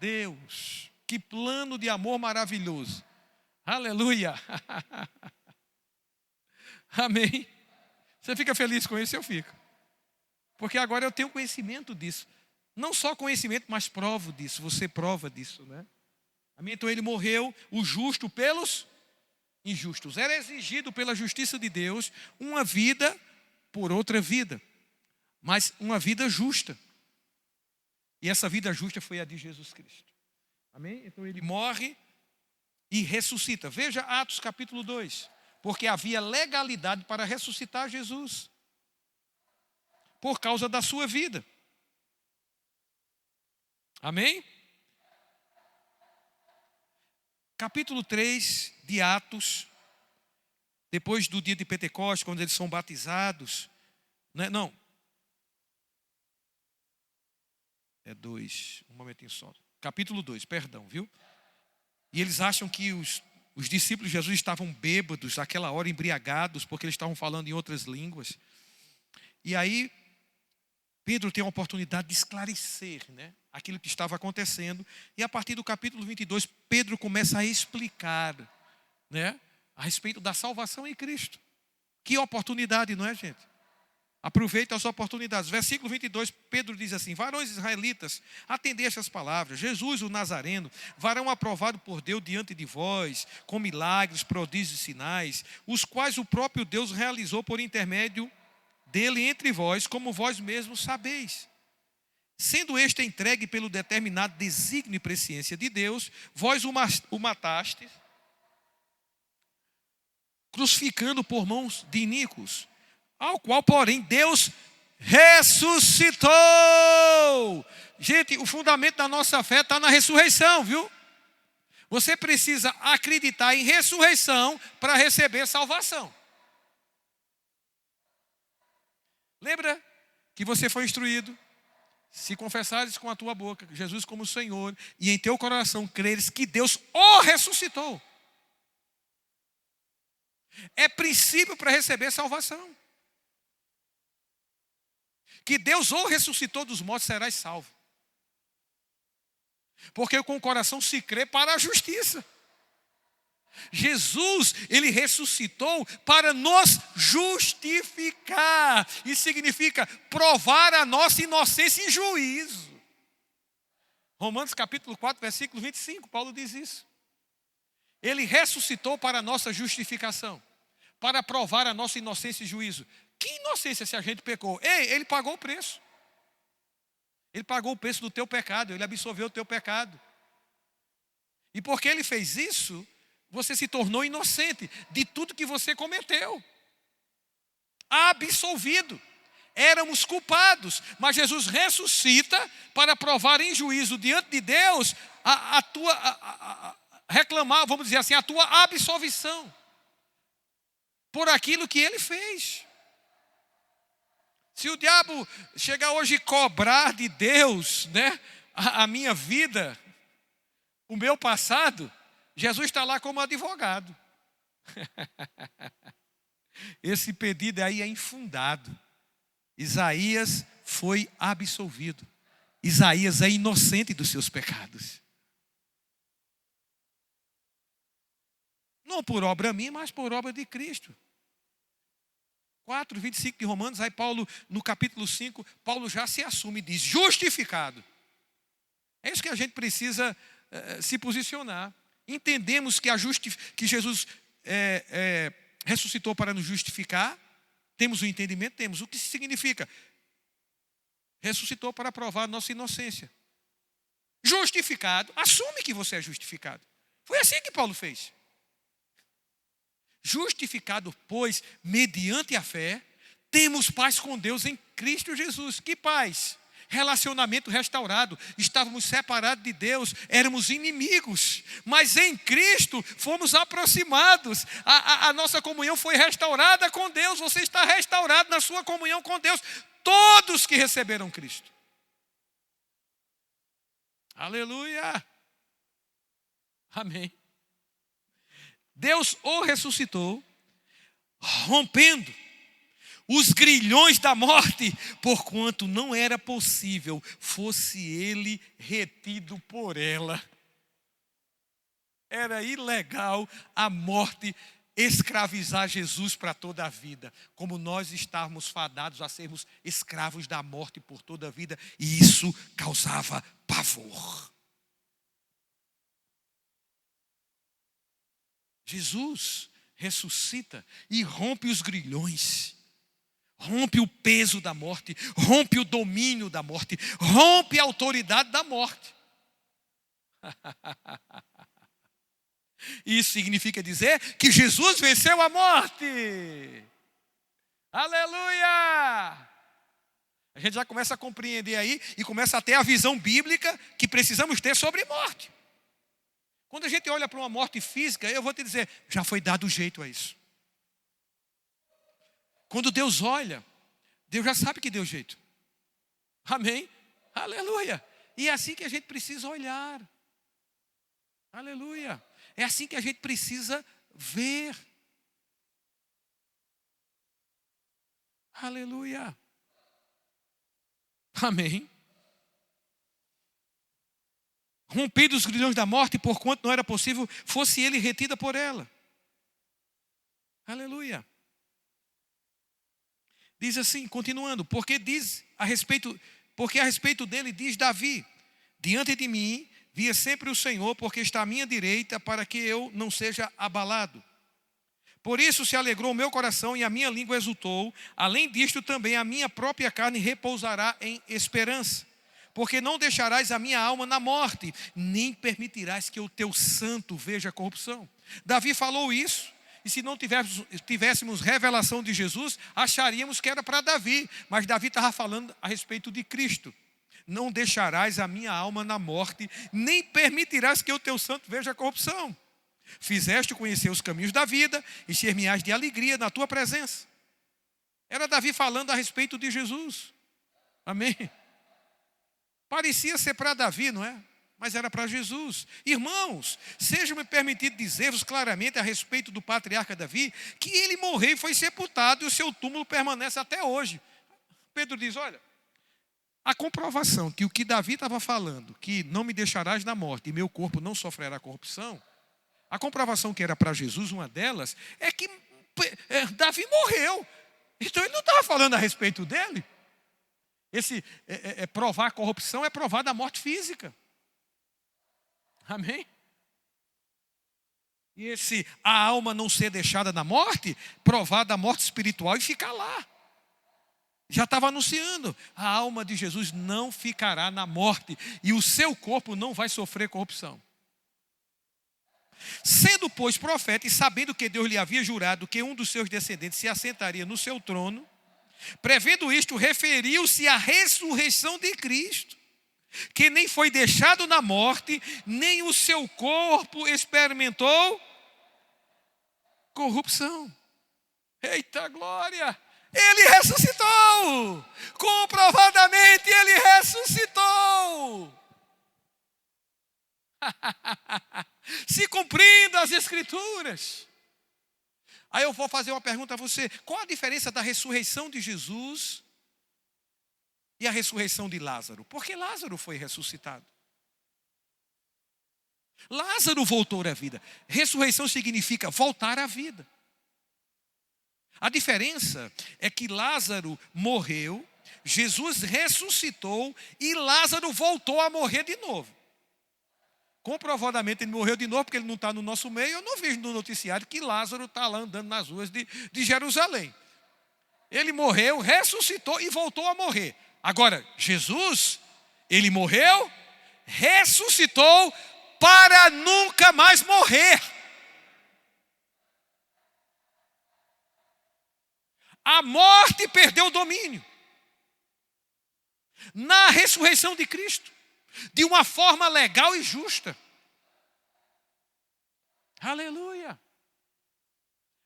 Deus. Que plano de amor maravilhoso. Aleluia. Amém. Você fica feliz com isso? Eu fico. Porque agora eu tenho conhecimento disso. Não só conhecimento, mas provo disso. Você prova disso, né? Amém? Então ele morreu, o justo pelos injustos. Era exigido pela justiça de Deus uma vida por outra vida. Mas uma vida justa. E essa vida justa foi a de Jesus Cristo. Amém? Então ele morre e ressuscita. Veja Atos capítulo 2. Porque havia legalidade para ressuscitar Jesus. Por causa da sua vida. Amém? Capítulo 3 de Atos. Depois do dia de Pentecostes, quando eles são batizados. Não. É 2. Um momentinho só. Capítulo 2, perdão, viu? E eles acham que os discípulos de Jesus estavam bêbados, naquela hora embriagados, porque eles estavam falando em outras línguas. E aí, Pedro tem a oportunidade de esclarecer, né, aquilo que estava acontecendo. E a partir do capítulo 22, Pedro começa a explicar, né, a respeito da salvação em Cristo. Que oportunidade, não é, gente? Aproveite as oportunidades. Versículo 22, Pedro diz assim: varões israelitas, atendei estas palavras. Jesus, o Nazareno, varão aprovado por Deus diante de vós, com milagres, prodígios e sinais, os quais o próprio Deus realizou por intermédio dele entre vós, como vós mesmos sabeis. Sendo este entregue pelo determinado desígnio e presciência de Deus, vós o matastes, crucificando por mãos de iníquos, ao qual, porém, Deus ressuscitou. Gente, o fundamento da nossa fé está na ressurreição, viu? Você precisa acreditar em ressurreição para receber salvação. Lembra que você foi instruído? Se confessares com a tua boca Jesus como Senhor e em teu coração creres que Deus o ressuscitou. É princípio para receber salvação. Que Deus o ressuscitou dos mortos, serás salvo. Porque com o coração se crê para a justiça. Jesus, ele ressuscitou para nos justificar. Isso significa provar a nossa inocência em juízo. Romanos capítulo 4, versículo 25, Paulo diz isso. Ele ressuscitou para a nossa justificação, para provar a nossa inocência em juízo. Que inocência se a gente pecou? Ei, ele pagou o preço. Ele pagou o preço do teu pecado, ele absolveu o teu pecado. E porque ele fez isso, você se tornou inocente de tudo que você cometeu. Absolvido. Éramos culpados, mas Jesus ressuscita para provar em juízo diante de Deus reclamar, vamos dizer assim, a tua absolvição por aquilo que ele fez. Se o diabo chegar hoje e cobrar de Deus, né, a minha vida, o meu passado, Jesus está lá como advogado. Esse pedido aí é infundado. Isaías foi absolvido. Isaías é inocente dos seus pecados. Não por obra minha, mas por obra de Cristo. 4, 25 de Romanos, aí Paulo, no capítulo 5, Paulo já se assume e diz, justificado. É isso que a gente precisa se posicionar. Entendemos que Jesus ressuscitou para nos justificar. Temos o entendimento? Temos. O que significa? Ressuscitou para provar a nossa inocência. Justificado, assume que você é justificado. Foi assim que Paulo fez. Justificado, pois, mediante a fé, temos paz com Deus em Cristo Jesus. Que paz? Relacionamento restaurado. Estávamos separados de Deus, éramos inimigos, mas em Cristo fomos aproximados. A nossa comunhão foi restaurada com Deus. Você está restaurado na sua comunhão com Deus. Todos que receberam Cristo. Aleluia. Amém. Deus o ressuscitou, rompendo os grilhões da morte, porquanto não era possível fosse ele retido por ela. Era ilegal a morte escravizar Jesus para toda a vida, como nós estávamos fadados a sermos escravos da morte por toda a vida, e isso causava pavor. Jesus ressuscita e rompe os grilhões, rompe o peso da morte, rompe o domínio da morte, rompe a autoridade da morte. Isso significa dizer que Jesus venceu a morte. Aleluia! A gente já começa a compreender aí e começa a ter a visão bíblica que precisamos ter sobre morte. Quando a gente olha para uma morte física, eu vou te dizer, já foi dado jeito a isso. Quando Deus olha, Deus já sabe que deu jeito. Amém? Aleluia. E é assim que a gente precisa olhar. Aleluia. É assim que a gente precisa ver. Aleluia. Amém. Rompido os grilhões da morte, porquanto não era possível fosse ele retida por ela. Aleluia. Diz assim, continuando, porque a respeito dele diz Davi: diante de mim via sempre o Senhor, porque está à minha direita, para que eu não seja abalado. Por isso se alegrou o meu coração e a minha língua exultou. Além disto também a minha própria carne repousará em esperança. Porque não deixarás a minha alma na morte, nem permitirás que o teu santo veja corrupção. Davi falou isso, e se não tivéssemos revelação de Jesus, acharíamos que era para Davi. Mas Davi estava falando a respeito de Cristo. Não deixarás a minha alma na morte, nem permitirás que o teu santo veja corrupção. Fizeste conhecer os caminhos da vida, e encher-me-ás de alegria na tua presença. Era Davi falando a respeito de Jesus. Amém? Parecia ser para Davi, não é? Mas era para Jesus. Irmãos, seja-me permitido dizer-vos claramente a respeito do patriarca Davi, que ele morreu e foi sepultado, e o seu túmulo permanece até hoje. Pedro diz, olha, a comprovação que o que Davi estava falando, que não me deixarás na morte e meu corpo não sofrerá corrupção, a comprovação que era para Jesus, uma delas, é que Davi morreu. Então ele não estava falando a respeito dele. Esse provar a corrupção é provar da morte física. Amém? E a alma não ser deixada na morte, provar da morte espiritual e ficar lá. Já estava anunciando, a alma de Jesus não ficará na morte e o seu corpo não vai sofrer corrupção. Sendo, pois, profeta e sabendo que Deus lhe havia jurado que um dos seus descendentes se assentaria no seu trono, prevendo isto, referiu-se à ressurreição de Cristo, que nem foi deixado na morte, nem o seu corpo experimentou corrupção. Eita glória! Ele ressuscitou! Comprovadamente ele ressuscitou! Se cumprindo as Escrituras. Aí eu vou fazer uma pergunta a você. Qual a diferença da ressurreição de Jesus e a ressurreição de Lázaro? Porque Lázaro foi ressuscitado. Lázaro voltou à vida. Ressurreição significa voltar à vida. A diferença é que Lázaro morreu, Jesus ressuscitou e Lázaro voltou a morrer de novo. Comprovadamente ele morreu de novo, porque ele não está no nosso meio. Eu não vejo no noticiário que Lázaro está lá andando nas ruas de Jerusalém. Ele morreu, ressuscitou e voltou a morrer. Agora, Jesus, ele morreu, ressuscitou para nunca mais morrer. A morte perdeu o domínio. Na ressurreição de Cristo, de uma forma legal e justa. Aleluia.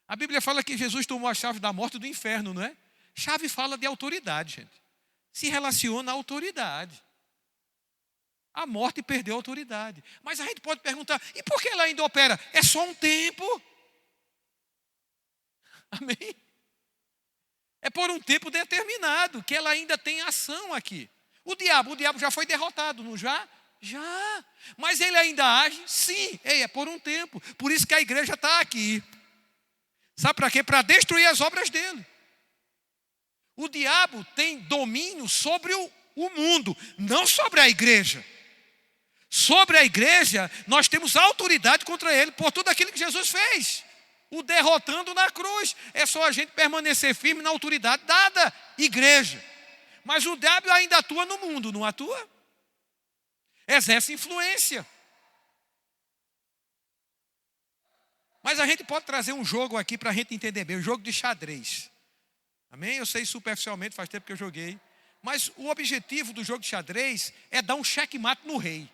A Bíblia fala que Jesus tomou a chave da morte e do inferno, não é? Chave fala de autoridade, gente. Se relaciona à autoridade. A morte perdeu a autoridade. Mas a gente pode perguntar, e por que ela ainda opera? É só um tempo. Amém? É por um tempo determinado que ela ainda tem ação aqui. O diabo já foi derrotado, não já? Já. Mas ele ainda age? Sim. É por um tempo. Por isso que a igreja está aqui. Sabe para quê? Para destruir as obras dele. O diabo tem domínio sobre o mundo, não sobre a igreja. Sobre a igreja, nós temos autoridade contra ele por tudo aquilo que Jesus fez. O derrotando na cruz. É só a gente permanecer firme na autoridade dada, igreja. Mas o diabo ainda atua no mundo, não atua? Exerce influência. Mas a gente pode trazer um jogo aqui para a gente entender bem, um jogo de xadrez. Amém? Eu sei superficialmente, faz tempo que eu joguei. Mas o objetivo do jogo de xadrez é dar um checkmate no rei.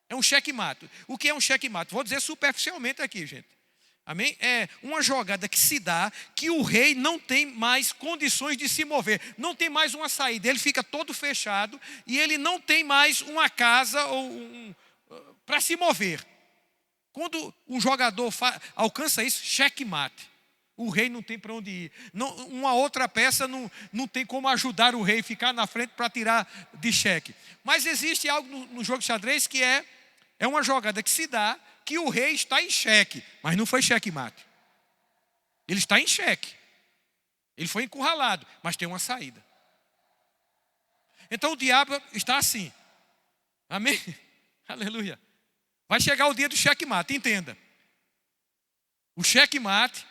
É um checkmate. O que é um checkmate? Vou dizer superficialmente aqui, gente. Amém? É uma jogada que se dá que o rei não tem mais condições de se mover. Não tem mais uma saída. Ele fica todo fechado e ele não tem mais uma casa para se mover. Quando um jogador alcança isso, checkmate. O rei não tem para onde ir. Não, uma outra peça não tem como ajudar o rei a ficar na frente para tirar de xeque. Mas existe algo no jogo de xadrez que é uma jogada que se dá que o rei está em xeque, mas não foi xeque-mate. Ele está em xeque. Ele foi encurralado, mas tem uma saída. Então o diabo está assim. Amém? Aleluia. Vai chegar o dia do checkmate, entenda. O checkmate,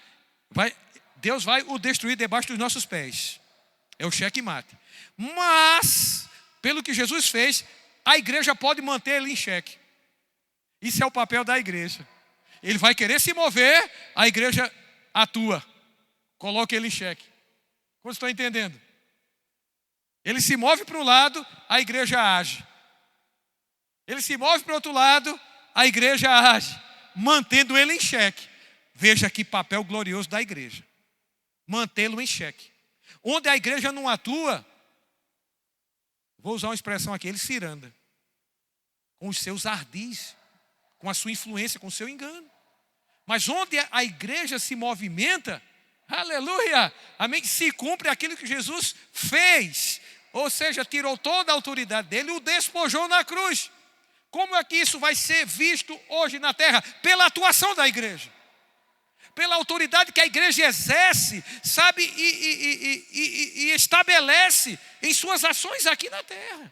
Deus vai o destruir debaixo dos nossos pés. É o checkmate. Mas, pelo que Jesus fez, a igreja pode manter ele em xeque. Isso é o papel da igreja. Ele vai querer se mover, a igreja atua. Coloca ele em xeque. Como estão entendendo? Ele se move para um lado, a igreja age. Ele se move para o outro lado, a igreja age. Mantendo ele em xeque. Veja que papel glorioso da igreja. Mantê-lo em xeque. Onde a igreja não atua, vou usar uma expressão aqui, ele ciranda. Com os seus ardis, com a sua influência, com o seu engano. Mas onde a igreja se movimenta, aleluia, amém, se cumpre aquilo que Jesus fez. Ou seja, tirou toda a autoridade dele e o despojou na cruz. Como é que isso vai ser visto hoje na terra? Pela atuação da igreja. Pela autoridade que a igreja exerce, sabe, e estabelece em suas ações aqui na terra.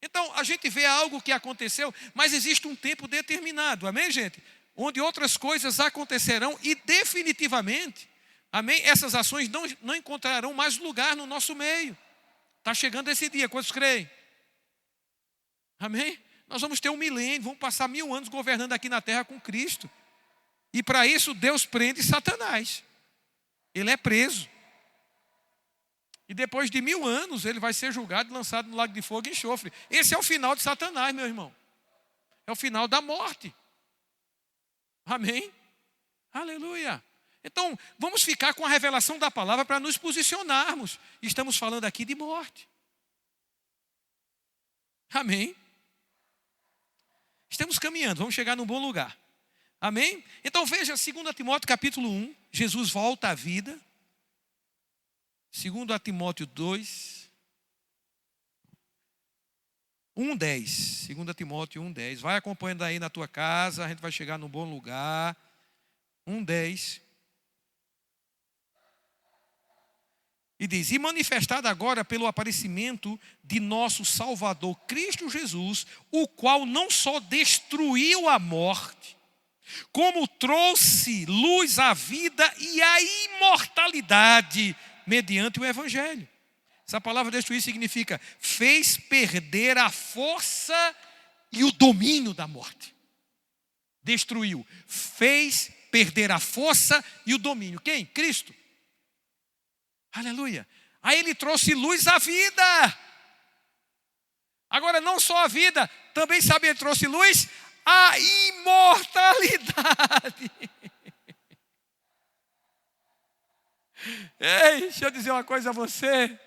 Então, a gente vê algo que aconteceu, mas existe um tempo determinado, amém, gente? Onde outras coisas acontecerão e definitivamente, amém, essas ações não encontrarão mais lugar no nosso meio. Está chegando esse dia, quantos creem? Amém? Nós vamos ter um milênio, vamos passar 1000 anos governando aqui na terra com Cristo. E para isso Deus prende Satanás. Ele é preso. E depois de 1000 anos ele vai ser julgado e lançado no lago de fogo e enxofre. Esse é o final de Satanás, meu irmão. É o final da morte. Amém? Aleluia. Então, vamos ficar com a revelação da palavra para nos posicionarmos. Estamos falando aqui de morte. Amém? Estamos caminhando, vamos chegar num bom lugar. Amém? Então veja 2 Timóteo capítulo 1, Jesus volta à vida. 2 Timóteo 2, 1:10. 2 Timóteo 1:10. Vai acompanhando aí na tua casa, a gente vai chegar num bom lugar. 1:10. E diz: e manifestado agora pelo aparecimento de nosso Salvador Cristo Jesus, o qual não só destruiu a morte, como trouxe luz à vida e à imortalidade mediante o Evangelho. Essa palavra destruir significa fez perder a força e o domínio da morte. Destruiu, fez perder a força e o domínio. Quem? Cristo. Aleluia. Aí ele trouxe luz à vida. Agora não só a vida, também sabe, ele trouxe luz à imortalidade. Ei, deixa eu dizer uma coisa a você.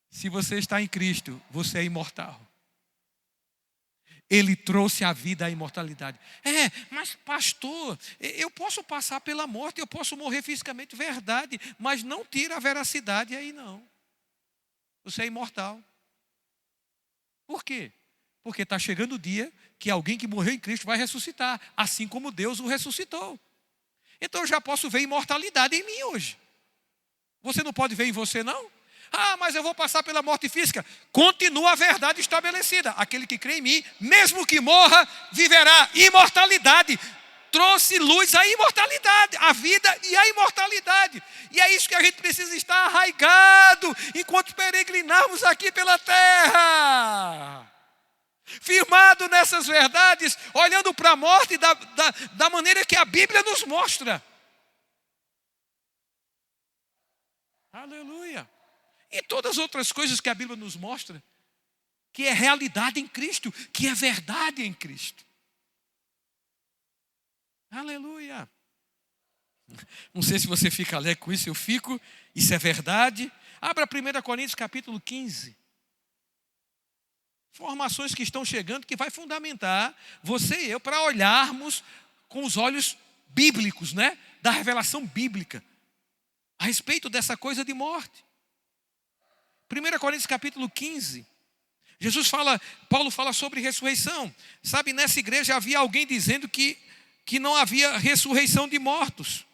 Se você está em Cristo, você é imortal. Ele trouxe a vida à imortalidade. Mas pastor, eu posso passar pela morte, eu posso morrer fisicamente, verdade, mas não tira a veracidade aí não. Você é imortal. Por quê? Porque está chegando o dia que alguém que morreu em Cristo vai ressuscitar, assim como Deus o ressuscitou. Então eu já posso ver imortalidade em mim hoje. Você não pode ver em você não? Ah, mas eu vou passar pela morte física. Continua a verdade estabelecida. Aquele que crê em mim, mesmo que morra, viverá. Imortalidade. Trouxe luz à imortalidade, à vida e à imortalidade. E é isso que a gente precisa estar arraigado enquanto peregrinarmos aqui pela terra. Firmado nessas verdades, olhando para a morte da maneira que a Bíblia nos mostra. Aleluia. E todas as outras coisas que a Bíblia nos mostra, que é realidade em Cristo, que é verdade em Cristo. Aleluia. Não sei se você fica alegre com isso, eu fico. Isso é verdade. Abra 1 Coríntios capítulo 15. Informações que estão chegando que vai fundamentar você e eu para olharmos com os olhos bíblicos, né? Da revelação bíblica a respeito dessa coisa de morte. 1 Coríntios capítulo 15. Paulo fala sobre ressurreição. Sabe, nessa igreja havia alguém dizendo que não havia ressurreição de mortos.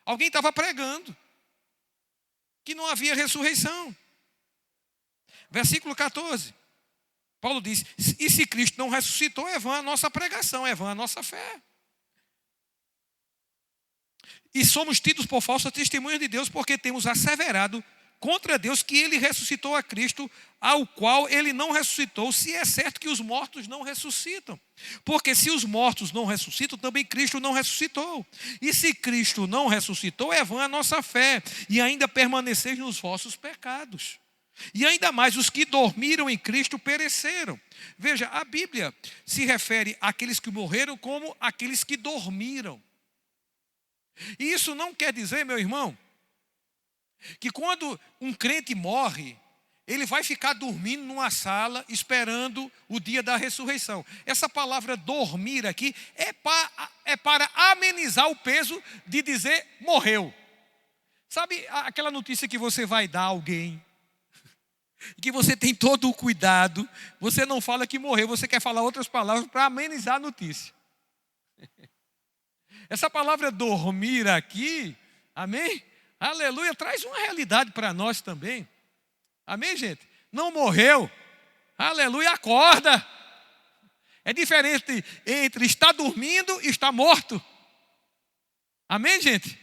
Alguém estava pregando que não havia ressurreição. Versículo 14. Paulo diz: e se Cristo não ressuscitou, é vã a nossa pregação, é vã a nossa fé. E somos tidos por falsa testemunha de Deus, porque temos asseverado contra Deus que ele ressuscitou a Cristo, ao qual ele não ressuscitou, se é certo que os mortos não ressuscitam. Porque se os mortos não ressuscitam, também Cristo não ressuscitou. E se Cristo não ressuscitou, é vã a nossa fé, e ainda permaneceis nos vossos pecados. E ainda mais, os que dormiram em Cristo pereceram. Veja, a Bíblia se refere àqueles que morreram como aqueles que dormiram. E isso não quer dizer, meu irmão, que quando um crente morre, ele vai ficar dormindo numa sala esperando o dia da ressurreição. Essa palavra dormir aqui é para amenizar o peso de dizer morreu. Sabe aquela notícia que você vai dar a alguém, que você tem todo o cuidado, você não fala que morreu, você quer falar outras palavras para amenizar a notícia. Essa palavra dormir aqui, amém? Aleluia, traz uma realidade para nós também. Amém, gente? Não morreu, aleluia, acorda. É diferente entre estar dormindo e estar morto. Amém, gente?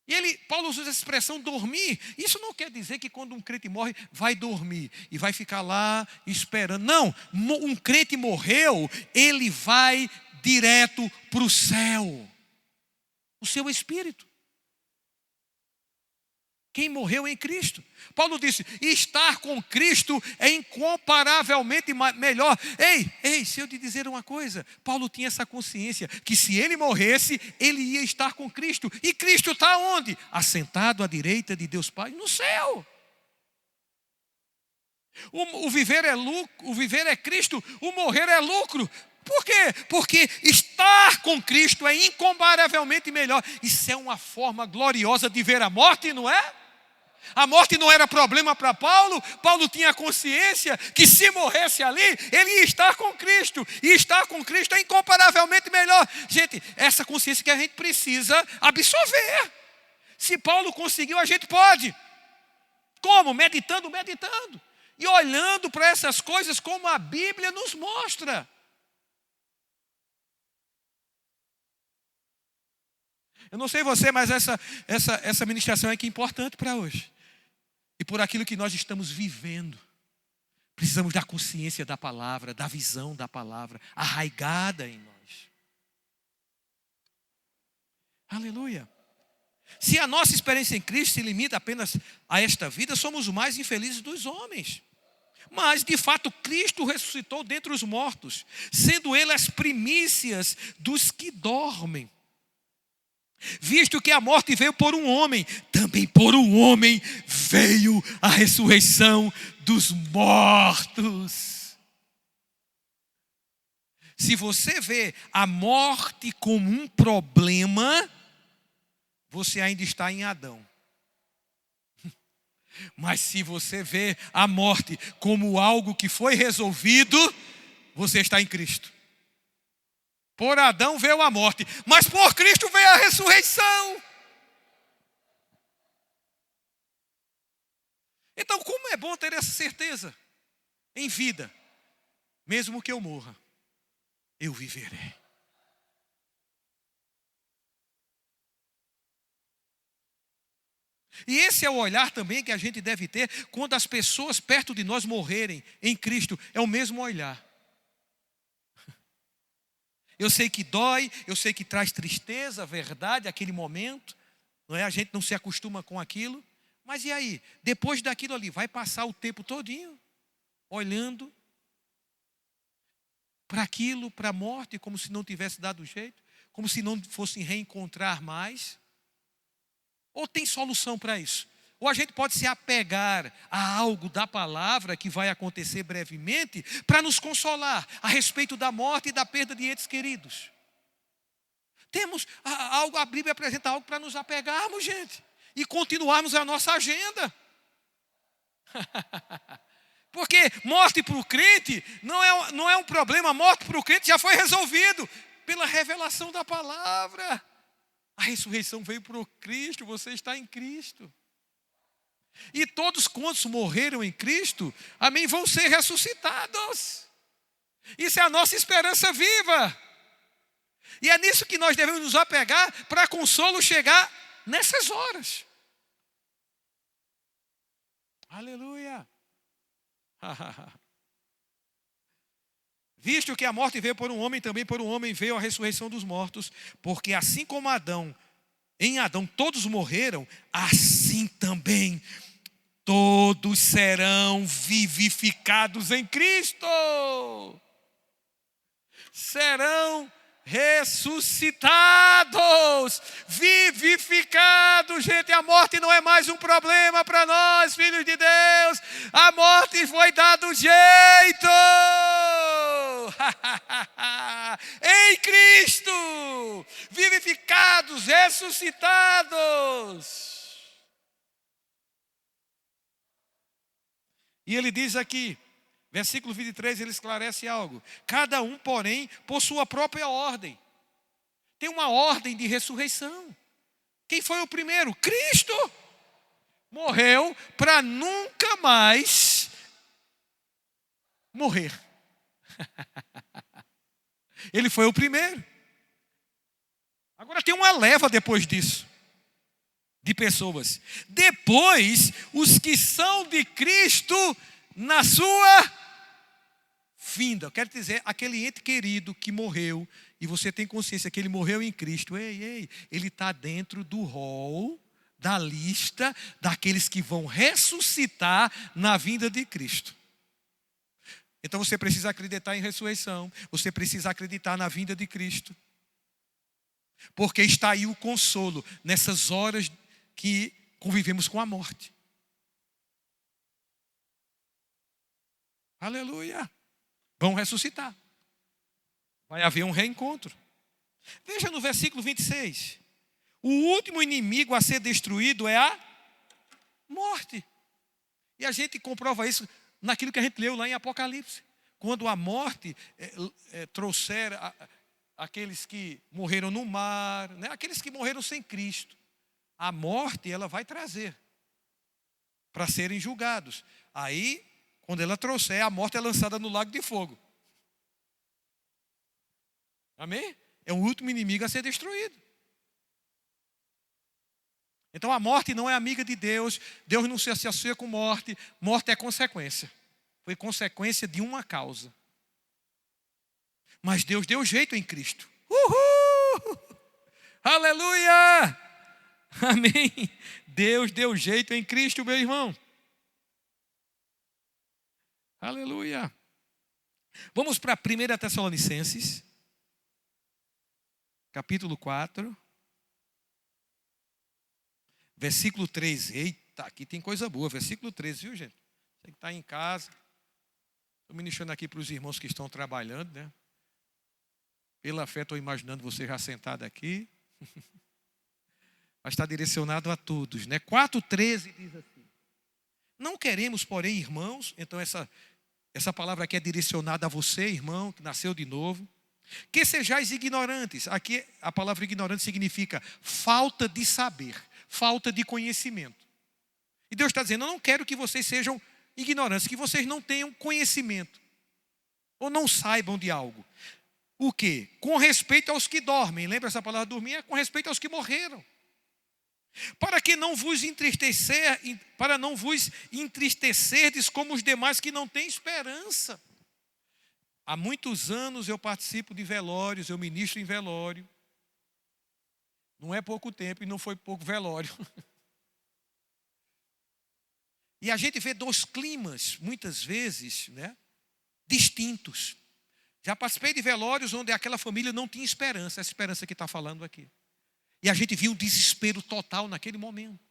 E Paulo usa essa expressão dormir. Isso não quer dizer que quando um crente morre, vai dormir e vai ficar lá esperando. Não, um crente morreu, ele vai direto para o céu. O seu espírito. Quem morreu em Cristo. Paulo disse, estar com Cristo é incomparavelmente melhor. Ei, se eu te dizer uma coisa, Paulo tinha essa consciência, que se ele morresse, ele ia estar com Cristo. E Cristo está onde? Assentado à direita de Deus Pai, no céu. O viver é lucro, o viver é Cristo, o morrer é lucro. Por quê? Porque estar com Cristo é incomparavelmente melhor. Isso é uma forma gloriosa de ver a morte, não é? A morte não era problema para Paulo. Paulo tinha consciência que se morresse ali, ele ia estar com Cristo. E estar com Cristo é incomparavelmente melhor. Gente, essa consciência que a gente precisa absorver. Se Paulo conseguiu, a gente pode. Como? Meditando. E olhando para essas coisas como a Bíblia nos mostra. Eu não sei você, mas essa ministração aqui é importante para hoje. E por aquilo que nós estamos vivendo. Precisamos da consciência da palavra, da visão da palavra, arraigada em nós. Aleluia. Se a nossa experiência em Cristo se limita apenas a esta vida, somos os mais infelizes dos homens. Mas, de fato, Cristo ressuscitou dentre os mortos, sendo Ele as primícias dos que dormem. Visto que a morte veio por um homem, também por um homem veio a ressurreição dos mortos. Se você vê a morte como um problema, você ainda está em Adão. Mas se você vê a morte como algo que foi resolvido, você está em Cristo. Por Adão veio a morte, mas por Cristo veio a ressurreição. Então, como é bom ter essa certeza em vida? Mesmo que eu morra, eu viverei. E esse é o olhar também que a gente deve ter quando as pessoas perto de nós morrerem em Cristo. É o mesmo olhar. Eu sei que dói, eu sei que traz tristeza, verdade, aquele momento. Não é? A gente não se acostuma com aquilo. Mas e aí? Depois daquilo ali, vai passar o tempo todinho olhando para aquilo, para a morte, como se não tivesse dado jeito, como se não fosse reencontrar mais. Ou tem solução para isso? Ou a gente pode se apegar a algo da palavra que vai acontecer brevemente para nos consolar a respeito da morte e da perda de entes queridos. Temos algo, a Bíblia apresenta algo para nos apegarmos, gente, e continuarmos a nossa agenda. Porque morte para o crente não é um problema, morte para o crente já foi resolvido pela revelação da palavra. A ressurreição veio por Cristo, você está em Cristo. E todos quantos morreram em Cristo, amém, vão ser ressuscitados. Isso é a nossa esperança viva. E é nisso que nós devemos nos apegar para consolo chegar nessas horas. Aleluia. Visto que a morte veio por um homem, também por um homem veio a ressurreição dos mortos, porque assim como em Adão todos morreram, assim também todos serão vivificados em Cristo. Serão ressuscitados, vivificados. Gente, a morte não é mais um problema para nós, filhos de Deus. A morte foi dado jeito. Em Cristo, vivificados, ressuscitados. E ele diz aqui, versículo 23, ele esclarece algo. Cada um, porém, por sua própria ordem. Tem uma ordem de ressurreição. Quem foi o primeiro? Cristo. Morreu para nunca mais morrer. Ele foi o primeiro. Agora tem uma leva depois disso, de pessoas. Depois, os que são de Cristo na sua vinda. Quero dizer, aquele ente querido que morreu, e você tem consciência que ele morreu em Cristo, ele está dentro do rol, da lista daqueles que vão ressuscitar na vinda de Cristo. Então você precisa acreditar em ressurreição, você precisa acreditar na vinda de Cristo. Porque está aí o consolo nessas horas que convivemos com a morte. Aleluia. Vão ressuscitar. Vai haver um reencontro. Veja no versículo 26. O último inimigo a ser destruído é a morte. E a gente comprova isso naquilo que a gente leu lá em Apocalipse. Quando a morte trouxer aqueles que morreram no mar, né? Aqueles que morreram sem Cristo. A morte ela vai trazer para serem julgados. Aí, quando ela trouxer, a morte é lançada no lago de fogo. Amém? É o último inimigo a ser destruído. Então a morte não é amiga de Deus. Deus não se associa com morte. Morte é consequência. Foi consequência de uma causa. Mas Deus deu jeito em Cristo. Uhul! Aleluia! Amém. Deus deu jeito em Cristo, meu irmão. Aleluia. Vamos para 1 Tessalonicenses, capítulo 4, versículo 3. Eita, aqui tem coisa boa. Versículo 13, viu, gente? Você que está em casa. Estou ministrando aqui para os irmãos que estão trabalhando, né? Pela fé estou imaginando você já sentado aqui. Mas está direcionado a todos, né? 4,13 diz assim. Não queremos, porém, irmãos, então essa palavra aqui é direcionada a você, irmão, que nasceu de novo, que sejais ignorantes. Aqui a palavra ignorante significa falta de saber, falta de conhecimento. E Deus está dizendo, eu não quero que vocês sejam ignorantes, que vocês não tenham conhecimento, ou não saibam de algo. O quê? Com respeito aos que dormem. Lembra essa palavra dormir? É com respeito aos que morreram. Para não vos entristecerdes como os demais que não têm esperança. Há muitos anos eu participo de velórios, eu ministro em velório. Não é pouco tempo e não foi pouco velório. E a gente vê dois climas, muitas vezes, né, distintos. Já participei de velórios onde aquela família não tinha esperança, essa esperança que está falando aqui. E a gente viu um desespero total naquele momento.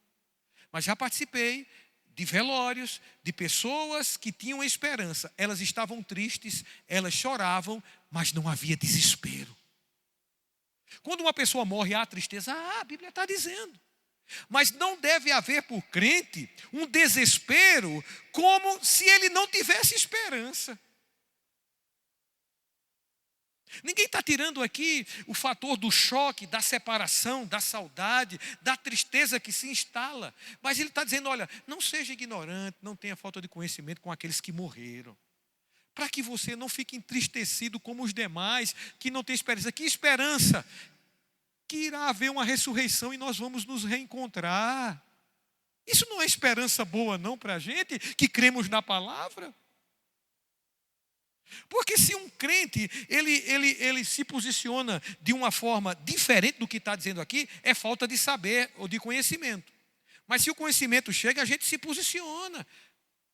Mas já participei de velórios, de pessoas que tinham esperança. Elas estavam tristes, elas choravam, mas não havia desespero. Quando uma pessoa morre, há tristeza. A Bíblia está dizendo. Mas não deve haver por crente um desespero como se ele não tivesse esperança. Ninguém está tirando aqui o fator do choque, da separação, da saudade, da tristeza que se instala. Mas ele está dizendo, olha, não seja ignorante, não tenha falta de conhecimento com aqueles que morreram. Para que você não fique entristecido como os demais, que não tem esperança. Que esperança? Que irá haver uma ressurreição e nós vamos nos reencontrar. Isso não é esperança boa não para a gente, que cremos na palavra? Porque se um crente, ele se posiciona de uma forma diferente do que está dizendo aqui, é falta de saber ou de conhecimento. Mas se o conhecimento chega, a gente se posiciona.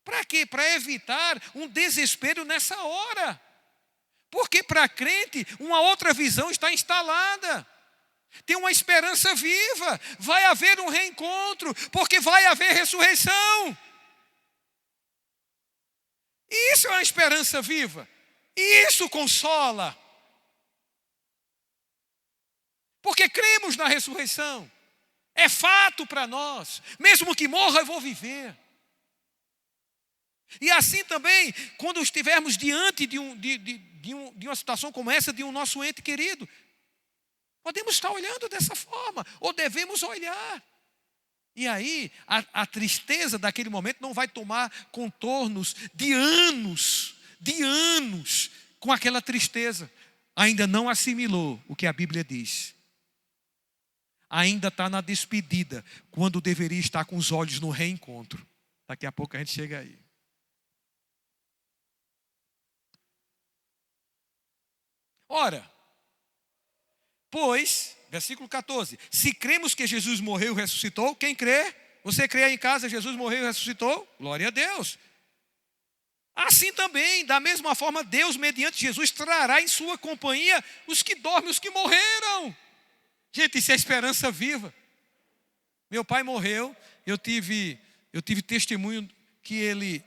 Para quê? Para evitar um desespero nessa hora. Porque para crente, uma outra visão está instalada. Tem uma esperança viva. Vai haver um reencontro, porque vai haver ressurreição. Isso é uma esperança viva. E isso consola. Porque cremos na ressurreição. É fato para nós. Mesmo que morra, eu vou viver. E assim também, quando estivermos diante de uma situação como essa, de um nosso ente querido, podemos estar olhando dessa forma, ou devemos olhar. E aí, a tristeza daquele momento não vai tomar contornos de anos, com aquela tristeza. Ainda não assimilou o que a Bíblia diz. Ainda está na despedida, quando deveria estar com os olhos no reencontro. Daqui a pouco a gente chega aí. Ora, pois, versículo 14, se cremos que Jesus morreu e ressuscitou, quem crê? Você crê aí em casa, Jesus morreu e ressuscitou? Glória a Deus. Assim também, da mesma forma, Deus, mediante Jesus, trará em sua companhia os que dormem, os que morreram. Gente, isso é esperança viva. Meu pai morreu, eu tive testemunho que ele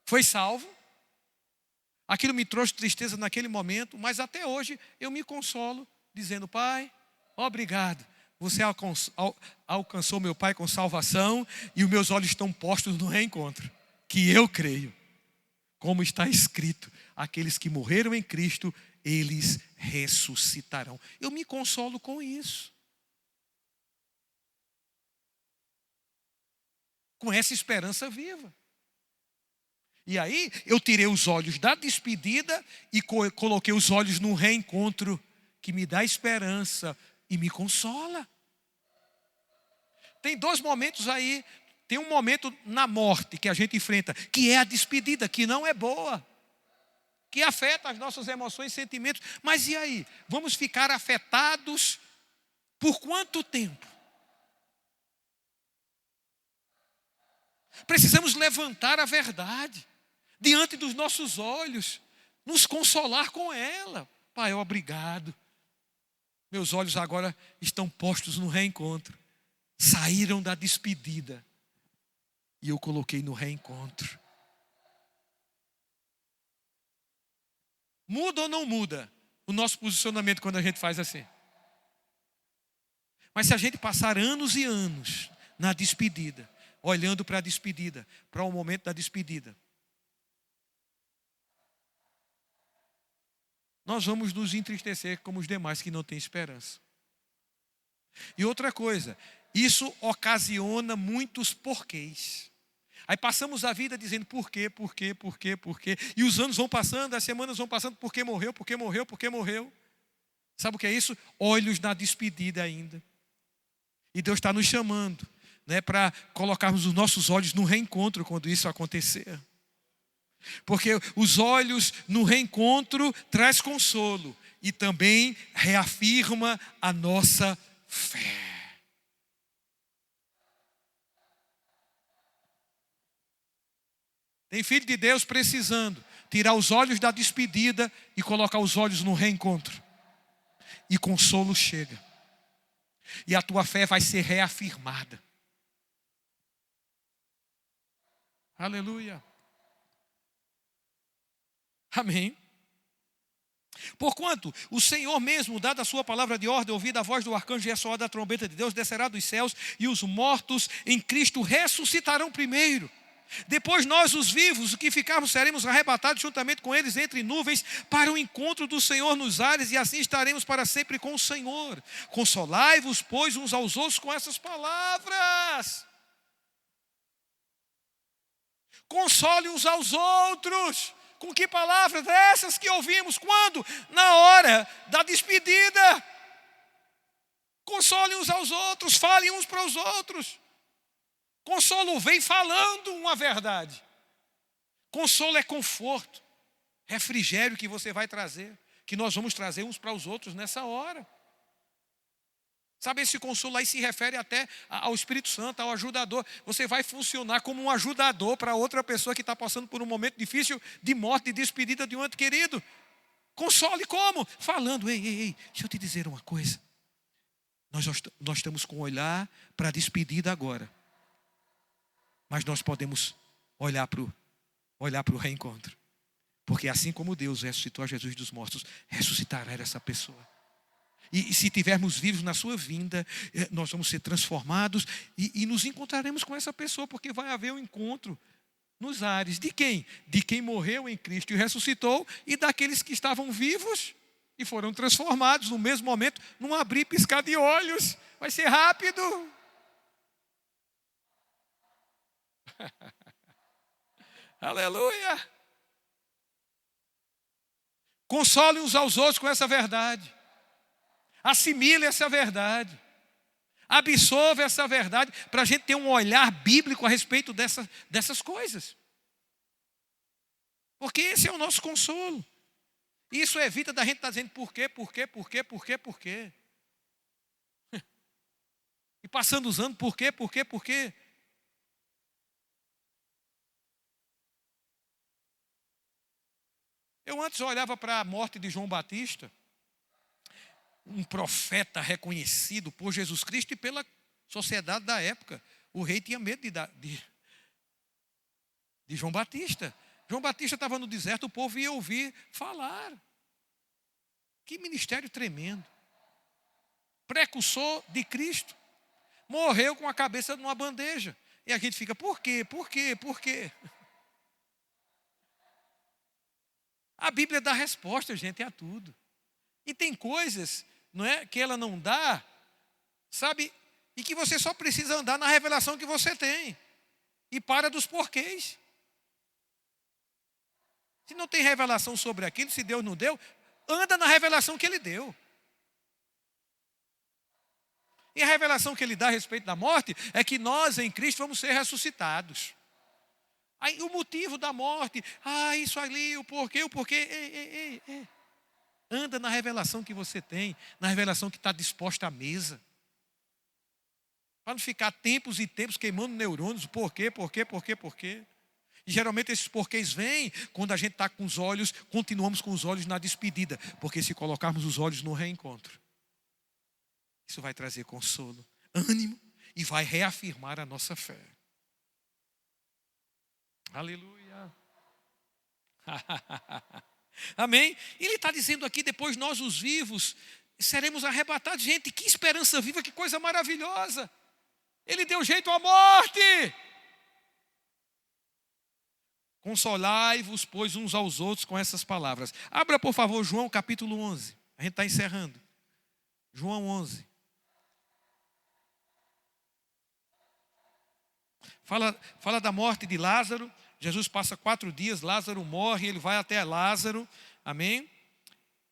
foi salvo. Aquilo me trouxe tristeza naquele momento, mas até hoje eu me consolo, dizendo, Pai, obrigado. Você alcançou meu pai com salvação e os meus olhos estão postos no reencontro. Que eu creio, como está escrito, aqueles que morreram em Cristo, eles ressuscitarão. Eu me consolo com isso. Com essa esperança viva. E aí, eu tirei os olhos da despedida e coloquei os olhos no reencontro, que me dá esperança e me consola. Tem dois momentos aí. Tem um momento na morte que a gente enfrenta, que é a despedida, que não é boa, que afeta as nossas emoções e sentimentos. Mas e aí? Vamos ficar afetados por quanto tempo? Precisamos levantar a verdade diante dos nossos olhos, nos consolar com ela. Pai, obrigado. Meus olhos agora estão postos no reencontro. Saíram da despedida e eu coloquei no reencontro. Muda ou não muda o nosso posicionamento quando a gente faz assim? Mas se a gente passar anos e anos na despedida, olhando para a despedida, para o momento da despedida, nós vamos nos entristecer como os demais que não têm esperança. E outra coisa, isso ocasiona muitos porquês. Aí passamos a vida dizendo por quê. E os anos vão passando, as semanas vão passando, por que morreu. Sabe o que é isso? Olhos na despedida ainda. E Deus está nos chamando, né, para colocarmos os nossos olhos no reencontro quando isso acontecer. Porque os olhos no reencontro traz consolo e também reafirma a nossa fé. Tem filho de Deus precisando tirar os olhos da despedida e colocar os olhos no reencontro. E consolo chega. E a tua fé vai ser reafirmada. Aleluia. Amém. Porquanto o Senhor mesmo, dada a sua palavra de ordem, ouvida a voz do arcanjo e a soada da trombeta de Deus, descerá dos céus, e os mortos em Cristo ressuscitarão primeiro. Depois nós, os vivos, os que ficarmos, seremos arrebatados juntamente com eles entre nuvens para o encontro do Senhor nos ares, e assim estaremos para sempre com o Senhor. Consolai-vos, pois, uns aos outros com essas palavras. Console uns aos outros. Com que palavras? Essas que ouvimos. Quando? Na hora da despedida. Console uns aos outros, falem uns para os outros. Consolo vem falando uma verdade. Consolo é conforto, refrigério que você vai trazer, que nós vamos trazer uns para os outros nessa hora. Sabe, esse consolo aí se refere até ao Espírito Santo, ao ajudador. Você vai funcionar como um ajudador para outra pessoa que está passando por um momento difícil de morte, de despedida de um ente querido. Console como? Falando, ei, deixa eu te dizer uma coisa. Nós estamos com um olhar para a despedida agora. Mas nós podemos olhar para o reencontro. Porque assim como Deus ressuscitou a Jesus dos mortos, ressuscitará essa pessoa. E se estivermos vivos na sua vinda, nós vamos ser transformados e nos encontraremos com essa pessoa, porque vai haver um encontro nos ares. De quem? De quem morreu em Cristo e ressuscitou, e daqueles que estavam vivos e foram transformados no mesmo momento, num abrir e piscar de olhos. Vai ser rápido. Aleluia. Console uns aos outros com essa verdade. Assimile essa verdade. Absorva essa verdade para a gente ter um olhar bíblico a respeito dessas coisas. Porque esse é o nosso consolo. Isso evita da gente estar dizendo por quê. E passando os anos, por quê. Eu antes olhava para a morte de João Batista, um profeta reconhecido por Jesus Cristo e pela sociedade da época. O rei tinha medo de João Batista. João Batista estava no deserto, o povo ia ouvir falar. Que ministério tremendo. Precursor de Cristo. Morreu com a cabeça numa bandeja. E a gente fica, por quê? A Bíblia dá resposta, gente, a tudo. E tem coisas, não é, que ela não dá, sabe? E que você só precisa andar na revelação que você tem. E para dos porquês. Se não tem revelação sobre aquilo, se Deus não deu, anda na revelação que Ele deu. E a revelação que Ele dá a respeito da morte é que nós em Cristo vamos ser ressuscitados. Aí, o motivo da morte, isso ali, o porquê. Ei. Anda na revelação que você tem, na revelação que está disposta à mesa. Para não ficar tempos e tempos queimando neurônios, porquê. E geralmente esses porquês vêm quando a gente está com os olhos, continuamos com os olhos na despedida. Porque se colocarmos os olhos no reencontro, isso vai trazer consolo, ânimo e vai reafirmar a nossa fé. Aleluia. Amém? Ele está dizendo aqui, depois nós os vivos seremos arrebatados. Gente, que esperança viva, que coisa maravilhosa. Ele deu jeito à morte. Consolai-vos, pois, uns aos outros com essas palavras. Abra, por favor, João capítulo 11. A gente está encerrando. João 11. Fala da morte de Lázaro. Jesus passa 4 dias, Lázaro morre, ele vai até Lázaro. Amém?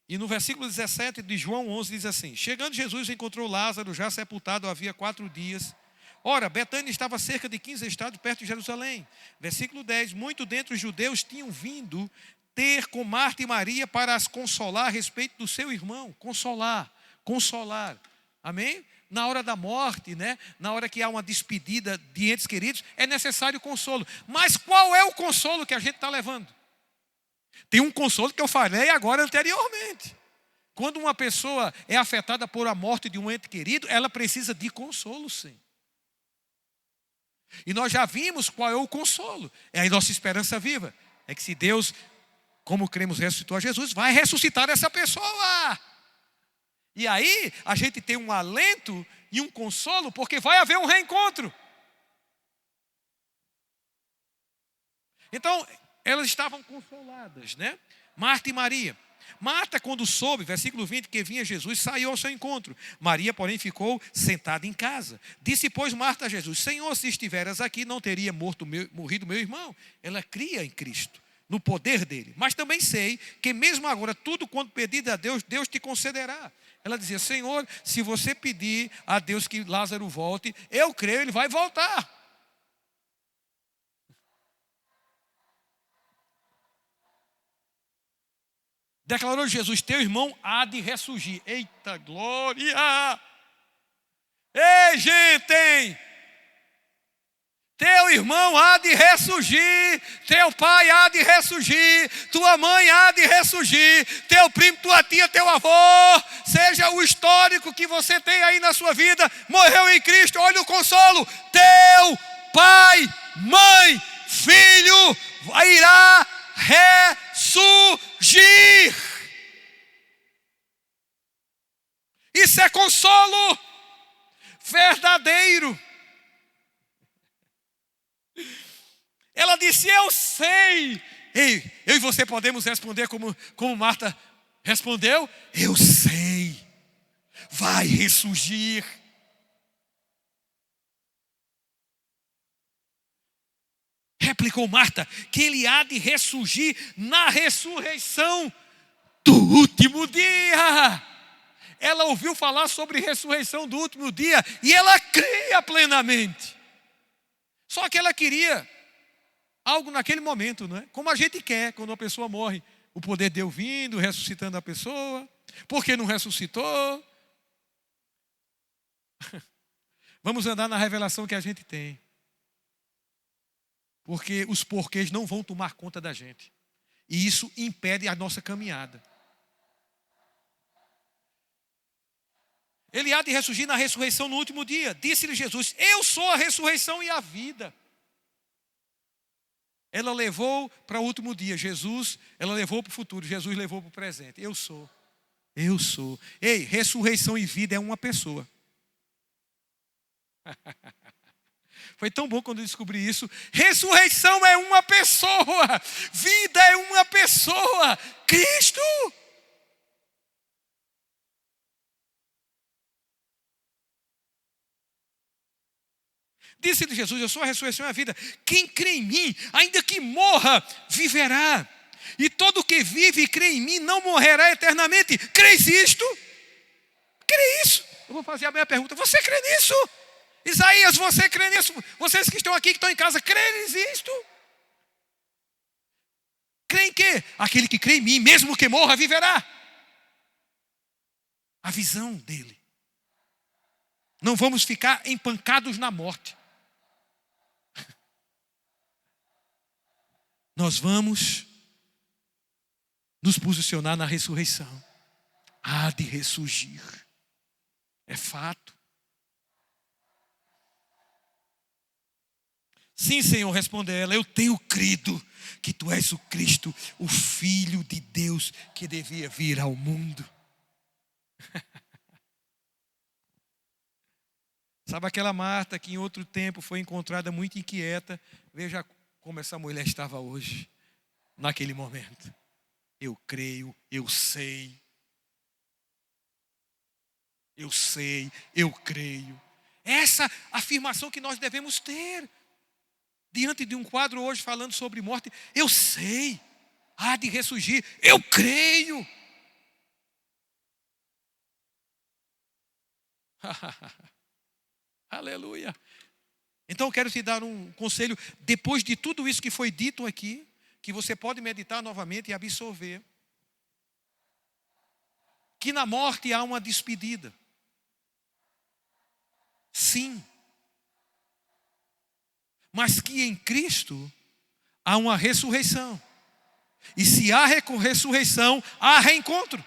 E no versículo 17 de João 11 diz assim: chegando Jesus encontrou Lázaro já sepultado havia 4 dias. Ora, Betânia estava a cerca de 15 estados perto de Jerusalém. Versículo 10, muito dentre os judeus tinham vindo ter com Marta e Maria para as consolar a respeito do seu irmão. Consolar. Amém? Na hora da morte, né? Na hora que há uma despedida de entes queridos, é necessário consolo. Mas qual é o consolo que a gente está levando? Tem um consolo que eu falei agora anteriormente. Quando uma pessoa é afetada por a morte de um ente querido, ela precisa de consolo, sim. E nós já vimos qual é o consolo. É a nossa esperança viva. É que se Deus, como cremos, ressuscitou a Jesus, vai ressuscitar essa pessoa. E aí a gente tem um alento e um consolo, porque vai haver um reencontro. Então, elas estavam consoladas, né? Marta e Maria. Marta, quando soube, versículo 20, que vinha Jesus, saiu ao seu encontro. Maria, porém, ficou sentada em casa. Disse, pois, Marta a Jesus, Senhor, se estiveras aqui, não teria morrido meu irmão. Ela cria em Cristo, no poder dele. Mas também sei que mesmo agora, tudo quanto pedido a Deus, Deus te concederá. Ela dizia, Senhor, se você pedir a Deus que Lázaro volte, eu creio, ele vai voltar. Declarou Jesus, teu irmão há de ressurgir. Eita glória! Ei, gente! Teu irmão há de ressurgir, teu pai há de ressurgir, tua mãe há de ressurgir, teu primo, tua tia, teu avô, seja o histórico que você tem aí na sua vida, morreu em Cristo, olha o consolo, teu pai, mãe, filho irá ressurgir. Isso é consolo verdadeiro. Ela disse, eu sei. Ei, eu e você podemos responder como Marta respondeu? Eu sei. Vai ressurgir. Replicou Marta, que ele há de ressurgir na ressurreição do último dia. Ela ouviu falar sobre ressurreição do último dia e ela cria plenamente. Só que ela queria algo naquele momento, não é? Como a gente quer quando uma pessoa morre. O poder de Deus vindo, ressuscitando a pessoa. Por que não ressuscitou? Vamos andar na revelação que a gente tem. Porque os porquês não vão tomar conta da gente. E isso impede a nossa caminhada. Ele há de ressurgir na ressurreição no último dia. Disse-lhe Jesus, eu sou a ressurreição e a vida. Ela levou para o último dia, ela levou para o futuro, Jesus levou para o presente. Eu sou. Ei, ressurreição e vida é uma pessoa. Foi tão bom quando eu descobri isso. Ressurreição é uma pessoa, vida é uma pessoa, Cristo. Disse-lhe Jesus, eu sou a ressurreição e a vida. Quem crê em mim, ainda que morra, viverá. E todo que vive e crê em mim não morrerá eternamente. Crês isto? Crê isso? Eu vou fazer a minha pergunta. Você crê nisso? Isaías, você crê nisso? Vocês que estão aqui, que estão em casa, creem isto? Crê em quê? Aquele que crê em mim, mesmo que morra, viverá. A visão dele. Não vamos ficar empancados na morte. Nós vamos nos posicionar na ressurreição. Há de ressurgir. É fato. Sim, Senhor, respondeu ela, eu tenho crido que tu és o Cristo, o Filho de Deus que devia vir ao mundo. Sabe aquela Marta que em outro tempo foi encontrada muito inquieta? Veja como essa mulher estava hoje, naquele momento. Eu creio, eu sei. Eu sei, eu creio. Essa afirmação que nós devemos ter. Diante de um quadro hoje falando sobre morte. Eu sei, há de ressurgir. Eu creio. Aleluia. Então eu quero te dar um conselho. Depois de tudo isso que foi dito aqui, que você pode meditar novamente e absorver. Que na morte há uma despedida. Sim. Mas que em Cristo há uma ressurreição. E se há ressurreição, há reencontro.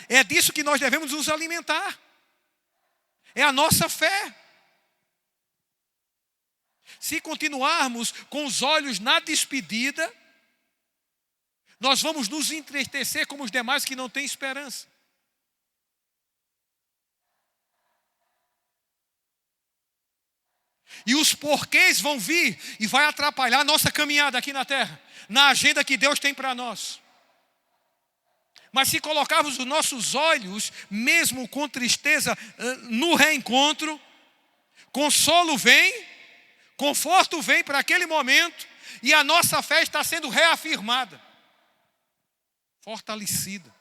É disso que nós devemos nos alimentar. É a nossa fé. Se continuarmos com os olhos na despedida, nós vamos nos entristecer como os demais que não têm esperança. E os porquês vão vir e vai atrapalhar a nossa caminhada aqui na terra, na agenda que Deus tem para nós. Mas se colocarmos os nossos olhos, mesmo com tristeza, no reencontro, consolo vem, conforto vem para aquele momento, e a nossa fé está sendo reafirmada, fortalecida.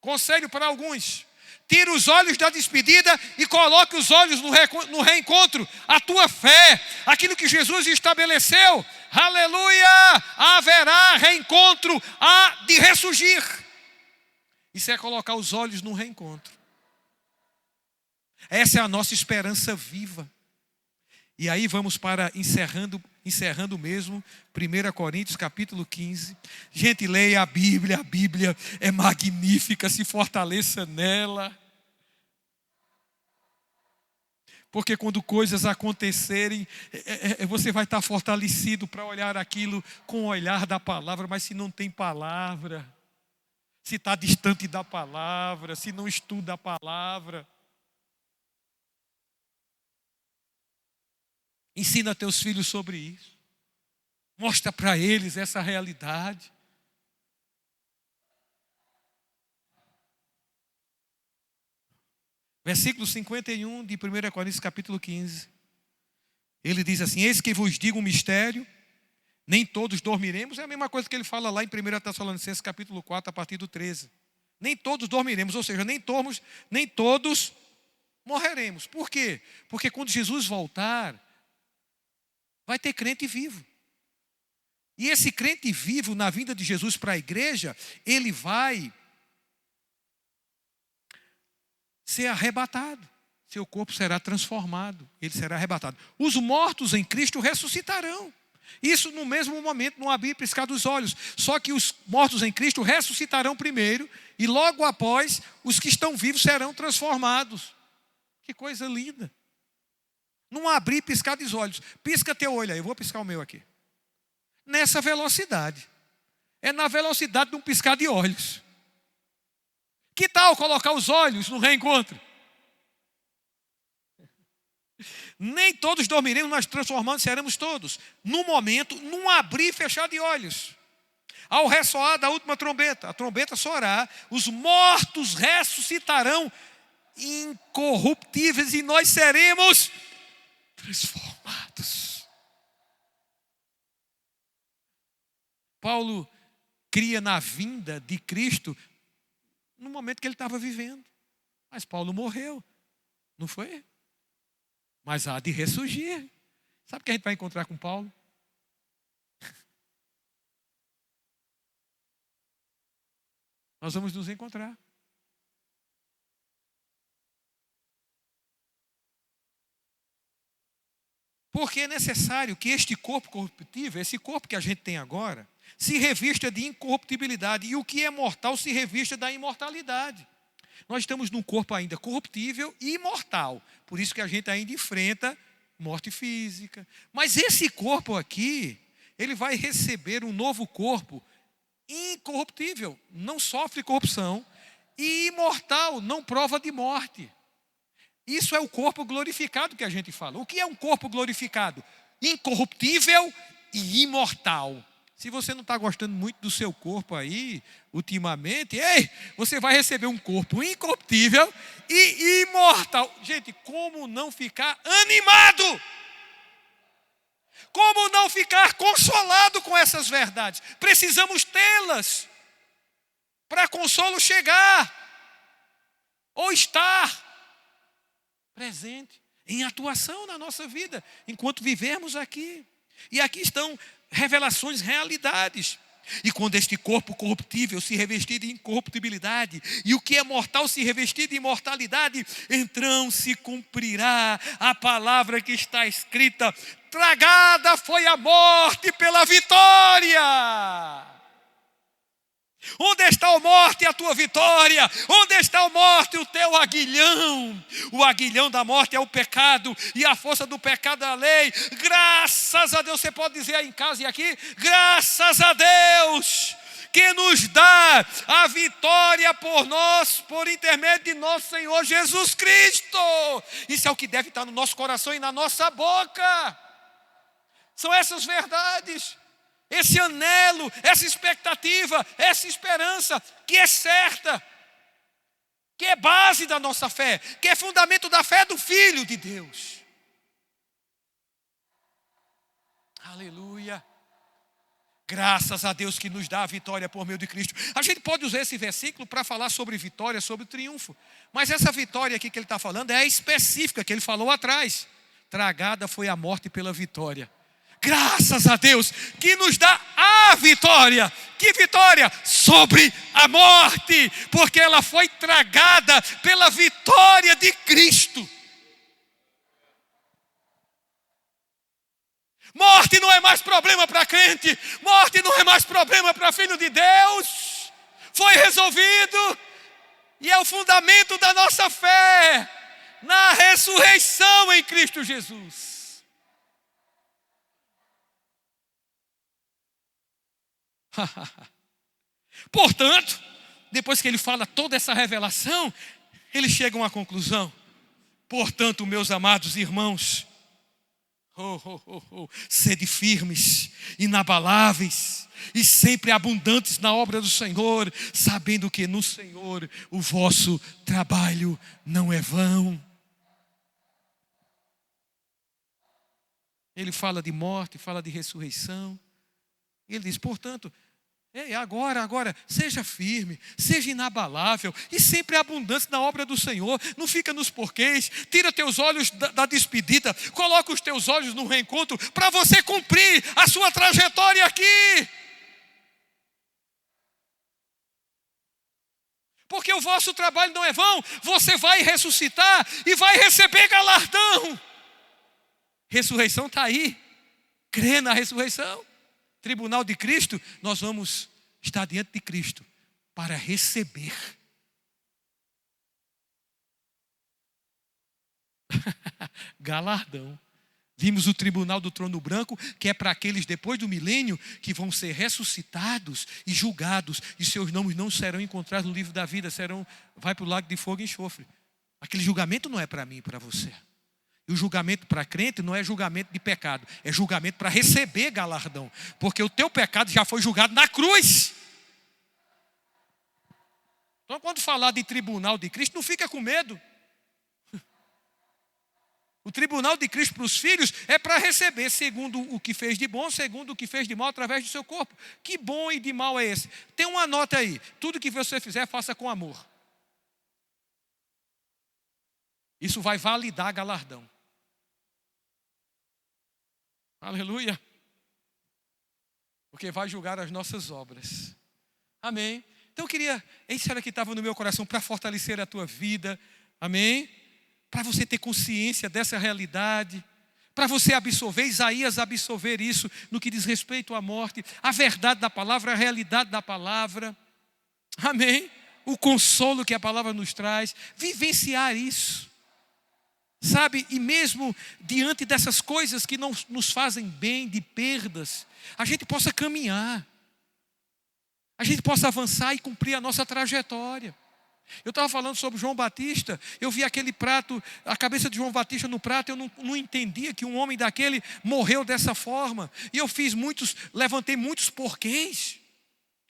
Conselho para alguns: tira os olhos da despedida e coloque os olhos no reencontro. A tua fé, aquilo que Jesus estabeleceu, aleluia, haverá reencontro, há de ressurgir. Isso é colocar os olhos no reencontro. Essa é a nossa esperança viva. E aí vamos para encerrando mesmo, 1 Coríntios capítulo 15. Gente, leia a Bíblia é magnífica, se fortaleça nela. Porque quando coisas acontecerem, você vai estar fortalecido para olhar aquilo com o olhar da palavra. Mas se não tem palavra, se está distante da palavra, se não estuda a palavra, ensina teus filhos sobre isso. Mostra para eles essa realidade. Versículo 51 de 1 Coríntios capítulo 15. Ele diz assim: eis que vos digo um mistério, nem todos dormiremos. É a mesma coisa que ele fala lá em 1 Tessalonicenses capítulo 4, a partir do 13. Nem todos dormiremos, ou seja, nem todos morreremos. Por quê? Porque quando Jesus voltar, vai ter crente vivo. E esse crente vivo, na vinda de Jesus para a igreja, ele vai ser arrebatado. Seu corpo será transformado, ele será arrebatado. Os mortos em Cristo ressuscitarão. Isso no mesmo momento, não abrir e piscar dos olhos. Só que os mortos em Cristo ressuscitarão primeiro, e logo após, os que estão vivos serão transformados. Que coisa linda. Não abrir e piscar dos olhos. Pisca teu olho aí, eu vou piscar o meu aqui. Nessa velocidade. É na velocidade de um piscar de olhos. Que tal colocar os olhos no reencontro? Nem todos dormiremos, mas transformados seremos todos. No momento, num abrir e fechar de olhos. Ao ressoar da última trombeta, a trombeta soará, os mortos ressuscitarão incorruptíveis e nós seremos transformados. Paulo cria na vinda de Cristo no momento que ele estava vivendo. Mas Paulo morreu, não foi? Mas há de ressurgir. Sabe o que a gente vai encontrar com Paulo? Nós vamos nos encontrar. Porque é necessário que este corpo corruptível, esse corpo que a gente tem agora, se revista de incorruptibilidade, e o que é mortal se revista da imortalidade. Nós estamos num corpo ainda corruptível e imortal, por isso que a gente ainda enfrenta morte física. Mas esse corpo aqui, ele vai receber um novo corpo incorruptível, não sofre corrupção, e imortal, não prova de morte. Isso é o corpo glorificado que a gente fala. O que é um corpo glorificado? Incorruptível e imortal. Se você não está gostando muito do seu corpo aí, ultimamente, você vai receber um corpo incorruptível e imortal. Gente, como não ficar animado? Como não ficar consolado com essas verdades? Precisamos tê-las para consolo chegar ou estar presente em atuação na nossa vida enquanto vivermos aqui. E aqui estão revelações, realidades. E quando este corpo corruptível se revestir de incorruptibilidade, e o que é mortal se revestir de imortalidade, então se cumprirá a palavra que está escrita: tragada foi a morte pela vitória. Onde está a morte, a tua vitória? Onde está a morte, o teu aguilhão? O aguilhão da morte é o pecado, e a força do pecado é a lei. Graças a Deus, você pode dizer aí em casa e aqui: graças a Deus, que nos dá a vitória por nós, por intermédio de nosso Senhor Jesus Cristo. Isso é o que deve estar no nosso coração e na nossa boca. São essas verdades, esse anelo, essa expectativa, essa esperança que é certa, que é base da nossa fé, que é fundamento da fé do Filho de Deus. Aleluia. Graças a Deus que nos dá a vitória por meio de Cristo. A gente pode usar esse versículo para falar sobre vitória, sobre triunfo. Mas essa vitória aqui que ele está falando é a específica que ele falou atrás. Tragada foi a morte pela vitória. Graças a Deus que nos dá a vitória. Que vitória? Sobre a morte. Porque ela foi tragada pela vitória de Cristo. Morte não é mais problema para crente. Morte não é mais problema para filho de Deus. Foi resolvido. E é o fundamento da nossa fé. Na ressurreição em Cristo Jesus. Portanto, depois que ele fala toda essa revelação, ele chega a uma conclusão. Portanto, meus amados irmãos, sede firmes, inabaláveis e sempre abundantes na obra do Senhor, sabendo que no Senhor o vosso trabalho não é vão. Ele fala de morte, fala de ressurreição. Ele diz, portanto, agora, seja firme, seja inabalável e sempre abundante na obra do Senhor. Não fica nos porquês, tira teus olhos da despedida, coloca os teus olhos no reencontro para você cumprir a sua trajetória aqui. Porque o vosso trabalho não é vão, você vai ressuscitar e vai receber galardão. Ressurreição está aí, crê na ressurreição. Tribunal de Cristo, nós vamos estar diante de Cristo para receber. Galardão. Vimos o tribunal do trono branco, que é para aqueles depois do milênio que vão ser ressuscitados e julgados, e seus nomes não serão encontrados no livro da vida, vai para o lago de fogo e enxofre. Aquele julgamento não é para mim e para você. E o julgamento para crente não é julgamento de pecado, é julgamento para receber galardão. Porque o teu pecado já foi julgado na cruz. Então quando falar de tribunal de Cristo, não fica com medo. O tribunal de Cristo para os filhos é para receber segundo o que fez de bom, segundo o que fez de mal através do seu corpo. Que bom e de mal é esse? Tem uma nota aí, tudo que você fizer, faça com amor. Isso vai validar galardão. Aleluia. Porque vai julgar as nossas obras. Amém. Então eu queria, isso era que estava no meu coração para fortalecer a tua vida. Amém. Para você ter consciência dessa realidade. Para você absorver, Isaías absorver isso no que diz respeito à morte. A verdade da palavra, a realidade da palavra. Amém. O consolo que a palavra nos traz. Vivenciar isso. Sabe, e mesmo diante dessas coisas que não nos fazem bem, de perdas, a gente possa caminhar, a gente possa avançar e cumprir a nossa trajetória. Eu estava falando sobre João Batista, eu vi aquele prato, a cabeça de João Batista no prato, eu não entendia que um homem daquele morreu dessa forma. E eu levantei muitos porquês,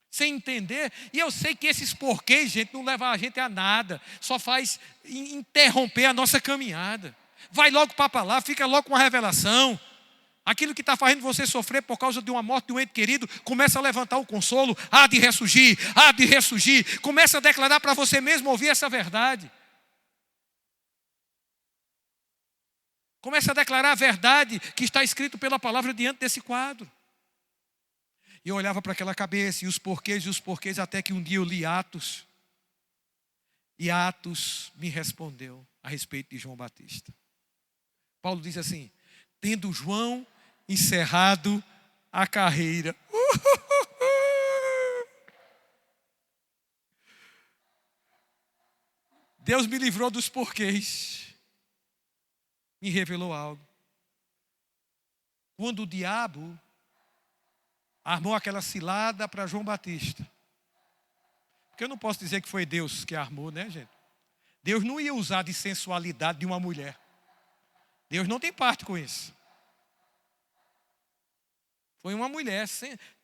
sem entender, e eu sei que esses porquês, gente, não levam a gente a nada, só faz interromper a nossa caminhada. Vai logo para a palavra, fica logo com a revelação. Aquilo que está fazendo você sofrer por causa de uma morte de um ente querido, começa a levantar o consolo, há de ressurgir, começa a declarar para você mesmo ouvir essa verdade. Começa a declarar a verdade que está escrito pela palavra diante desse quadro. E eu olhava para aquela cabeça, e os porquês, até que um dia eu li Atos. E Atos me respondeu a respeito de João Batista. Paulo diz assim, tendo João encerrado a carreira. Deus me livrou dos porquês. Me revelou algo. Quando o diabo armou aquela cilada para João Batista, Porque eu não posso dizer que foi Deus que armou, né, gente? Deus não ia usar de sensualidade de uma mulher. Deus não tem parte com isso. Foi uma mulher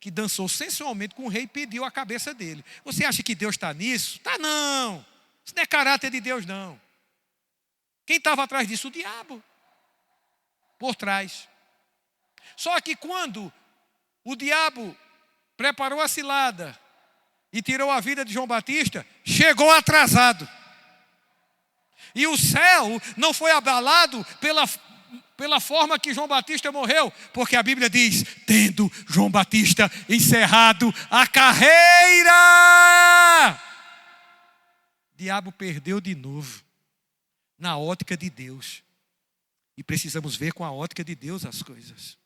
que dançou sensualmente com o rei e pediu a cabeça dele. Você acha que Deus está nisso? Está não. Isso não é caráter de Deus, não. Quem estava atrás disso? O diabo. Por trás. Só que quando o diabo preparou a cilada e tirou a vida de João Batista, chegou atrasado. E o céu não foi abalado pela forma que João Batista morreu, porque a Bíblia diz, tendo João Batista encerrado a carreira, o diabo perdeu de novo, na ótica de Deus. E precisamos ver com a ótica de Deus as coisas.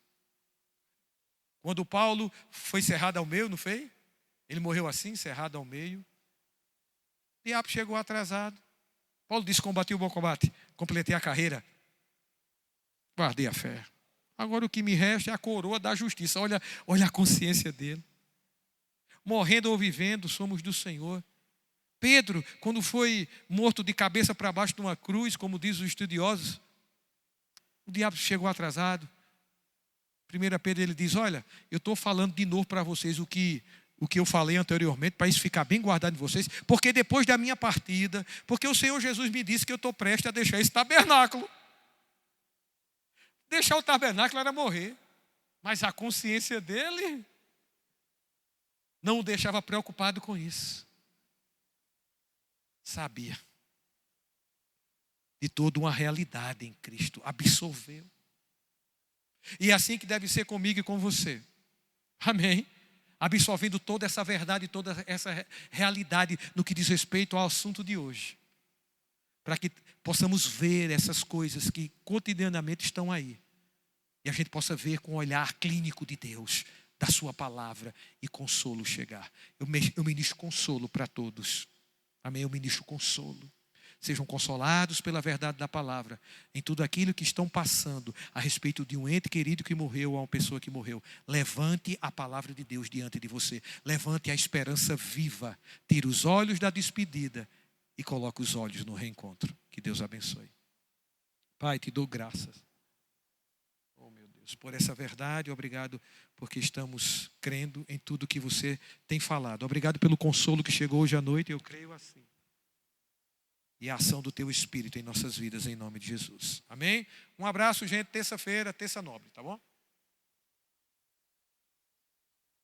Quando Paulo foi cerrado ao meio, não foi? Ele morreu assim, cerrado ao meio. O diabo chegou atrasado. Paulo disse, combati o bom combate, completei a carreira, guardei a fé. Agora o que me resta é a coroa da justiça. Olha a consciência dele. Morrendo ou vivendo, somos do Senhor. Pedro, quando foi morto de cabeça para baixo de uma cruz, como diz os estudiosos, o diabo chegou atrasado. 1 Pedro ele diz, olha, eu estou falando de novo para vocês o que eu falei anteriormente, para isso ficar bem guardado em vocês, porque depois da minha partida, porque o Senhor Jesus me disse que eu estou prestes a deixar esse tabernáculo. Deixar o tabernáculo era morrer, mas a consciência dele não o deixava preocupado com isso. Sabia de toda uma realidade em Cristo, absorveu. E é assim que deve ser comigo e com você. Amém? Absorvendo toda essa verdade, toda essa realidade no que diz respeito ao assunto de hoje. Para que possamos ver essas coisas que cotidianamente estão aí. E a gente possa ver com o olhar clínico de Deus, da sua palavra, e consolo chegar. Eu ministro consolo para todos. Amém? Eu ministro consolo. Sejam consolados pela verdade da palavra, em tudo aquilo que estão passando a respeito de um ente querido que morreu ou uma pessoa que morreu. Levante a palavra de Deus diante de você. Levante a esperança viva. Tire os olhos da despedida e coloque os olhos no reencontro. Que Deus abençoe. Pai, te dou graças. Oh, meu Deus, por essa verdade. Obrigado porque estamos crendo em tudo que você tem falado. Obrigado pelo consolo que chegou hoje à noite. Eu creio assim. E a ação do teu Espírito em nossas vidas, em nome de Jesus. Amém? Um abraço, gente. Terça-feira, terça nobre, tá bom?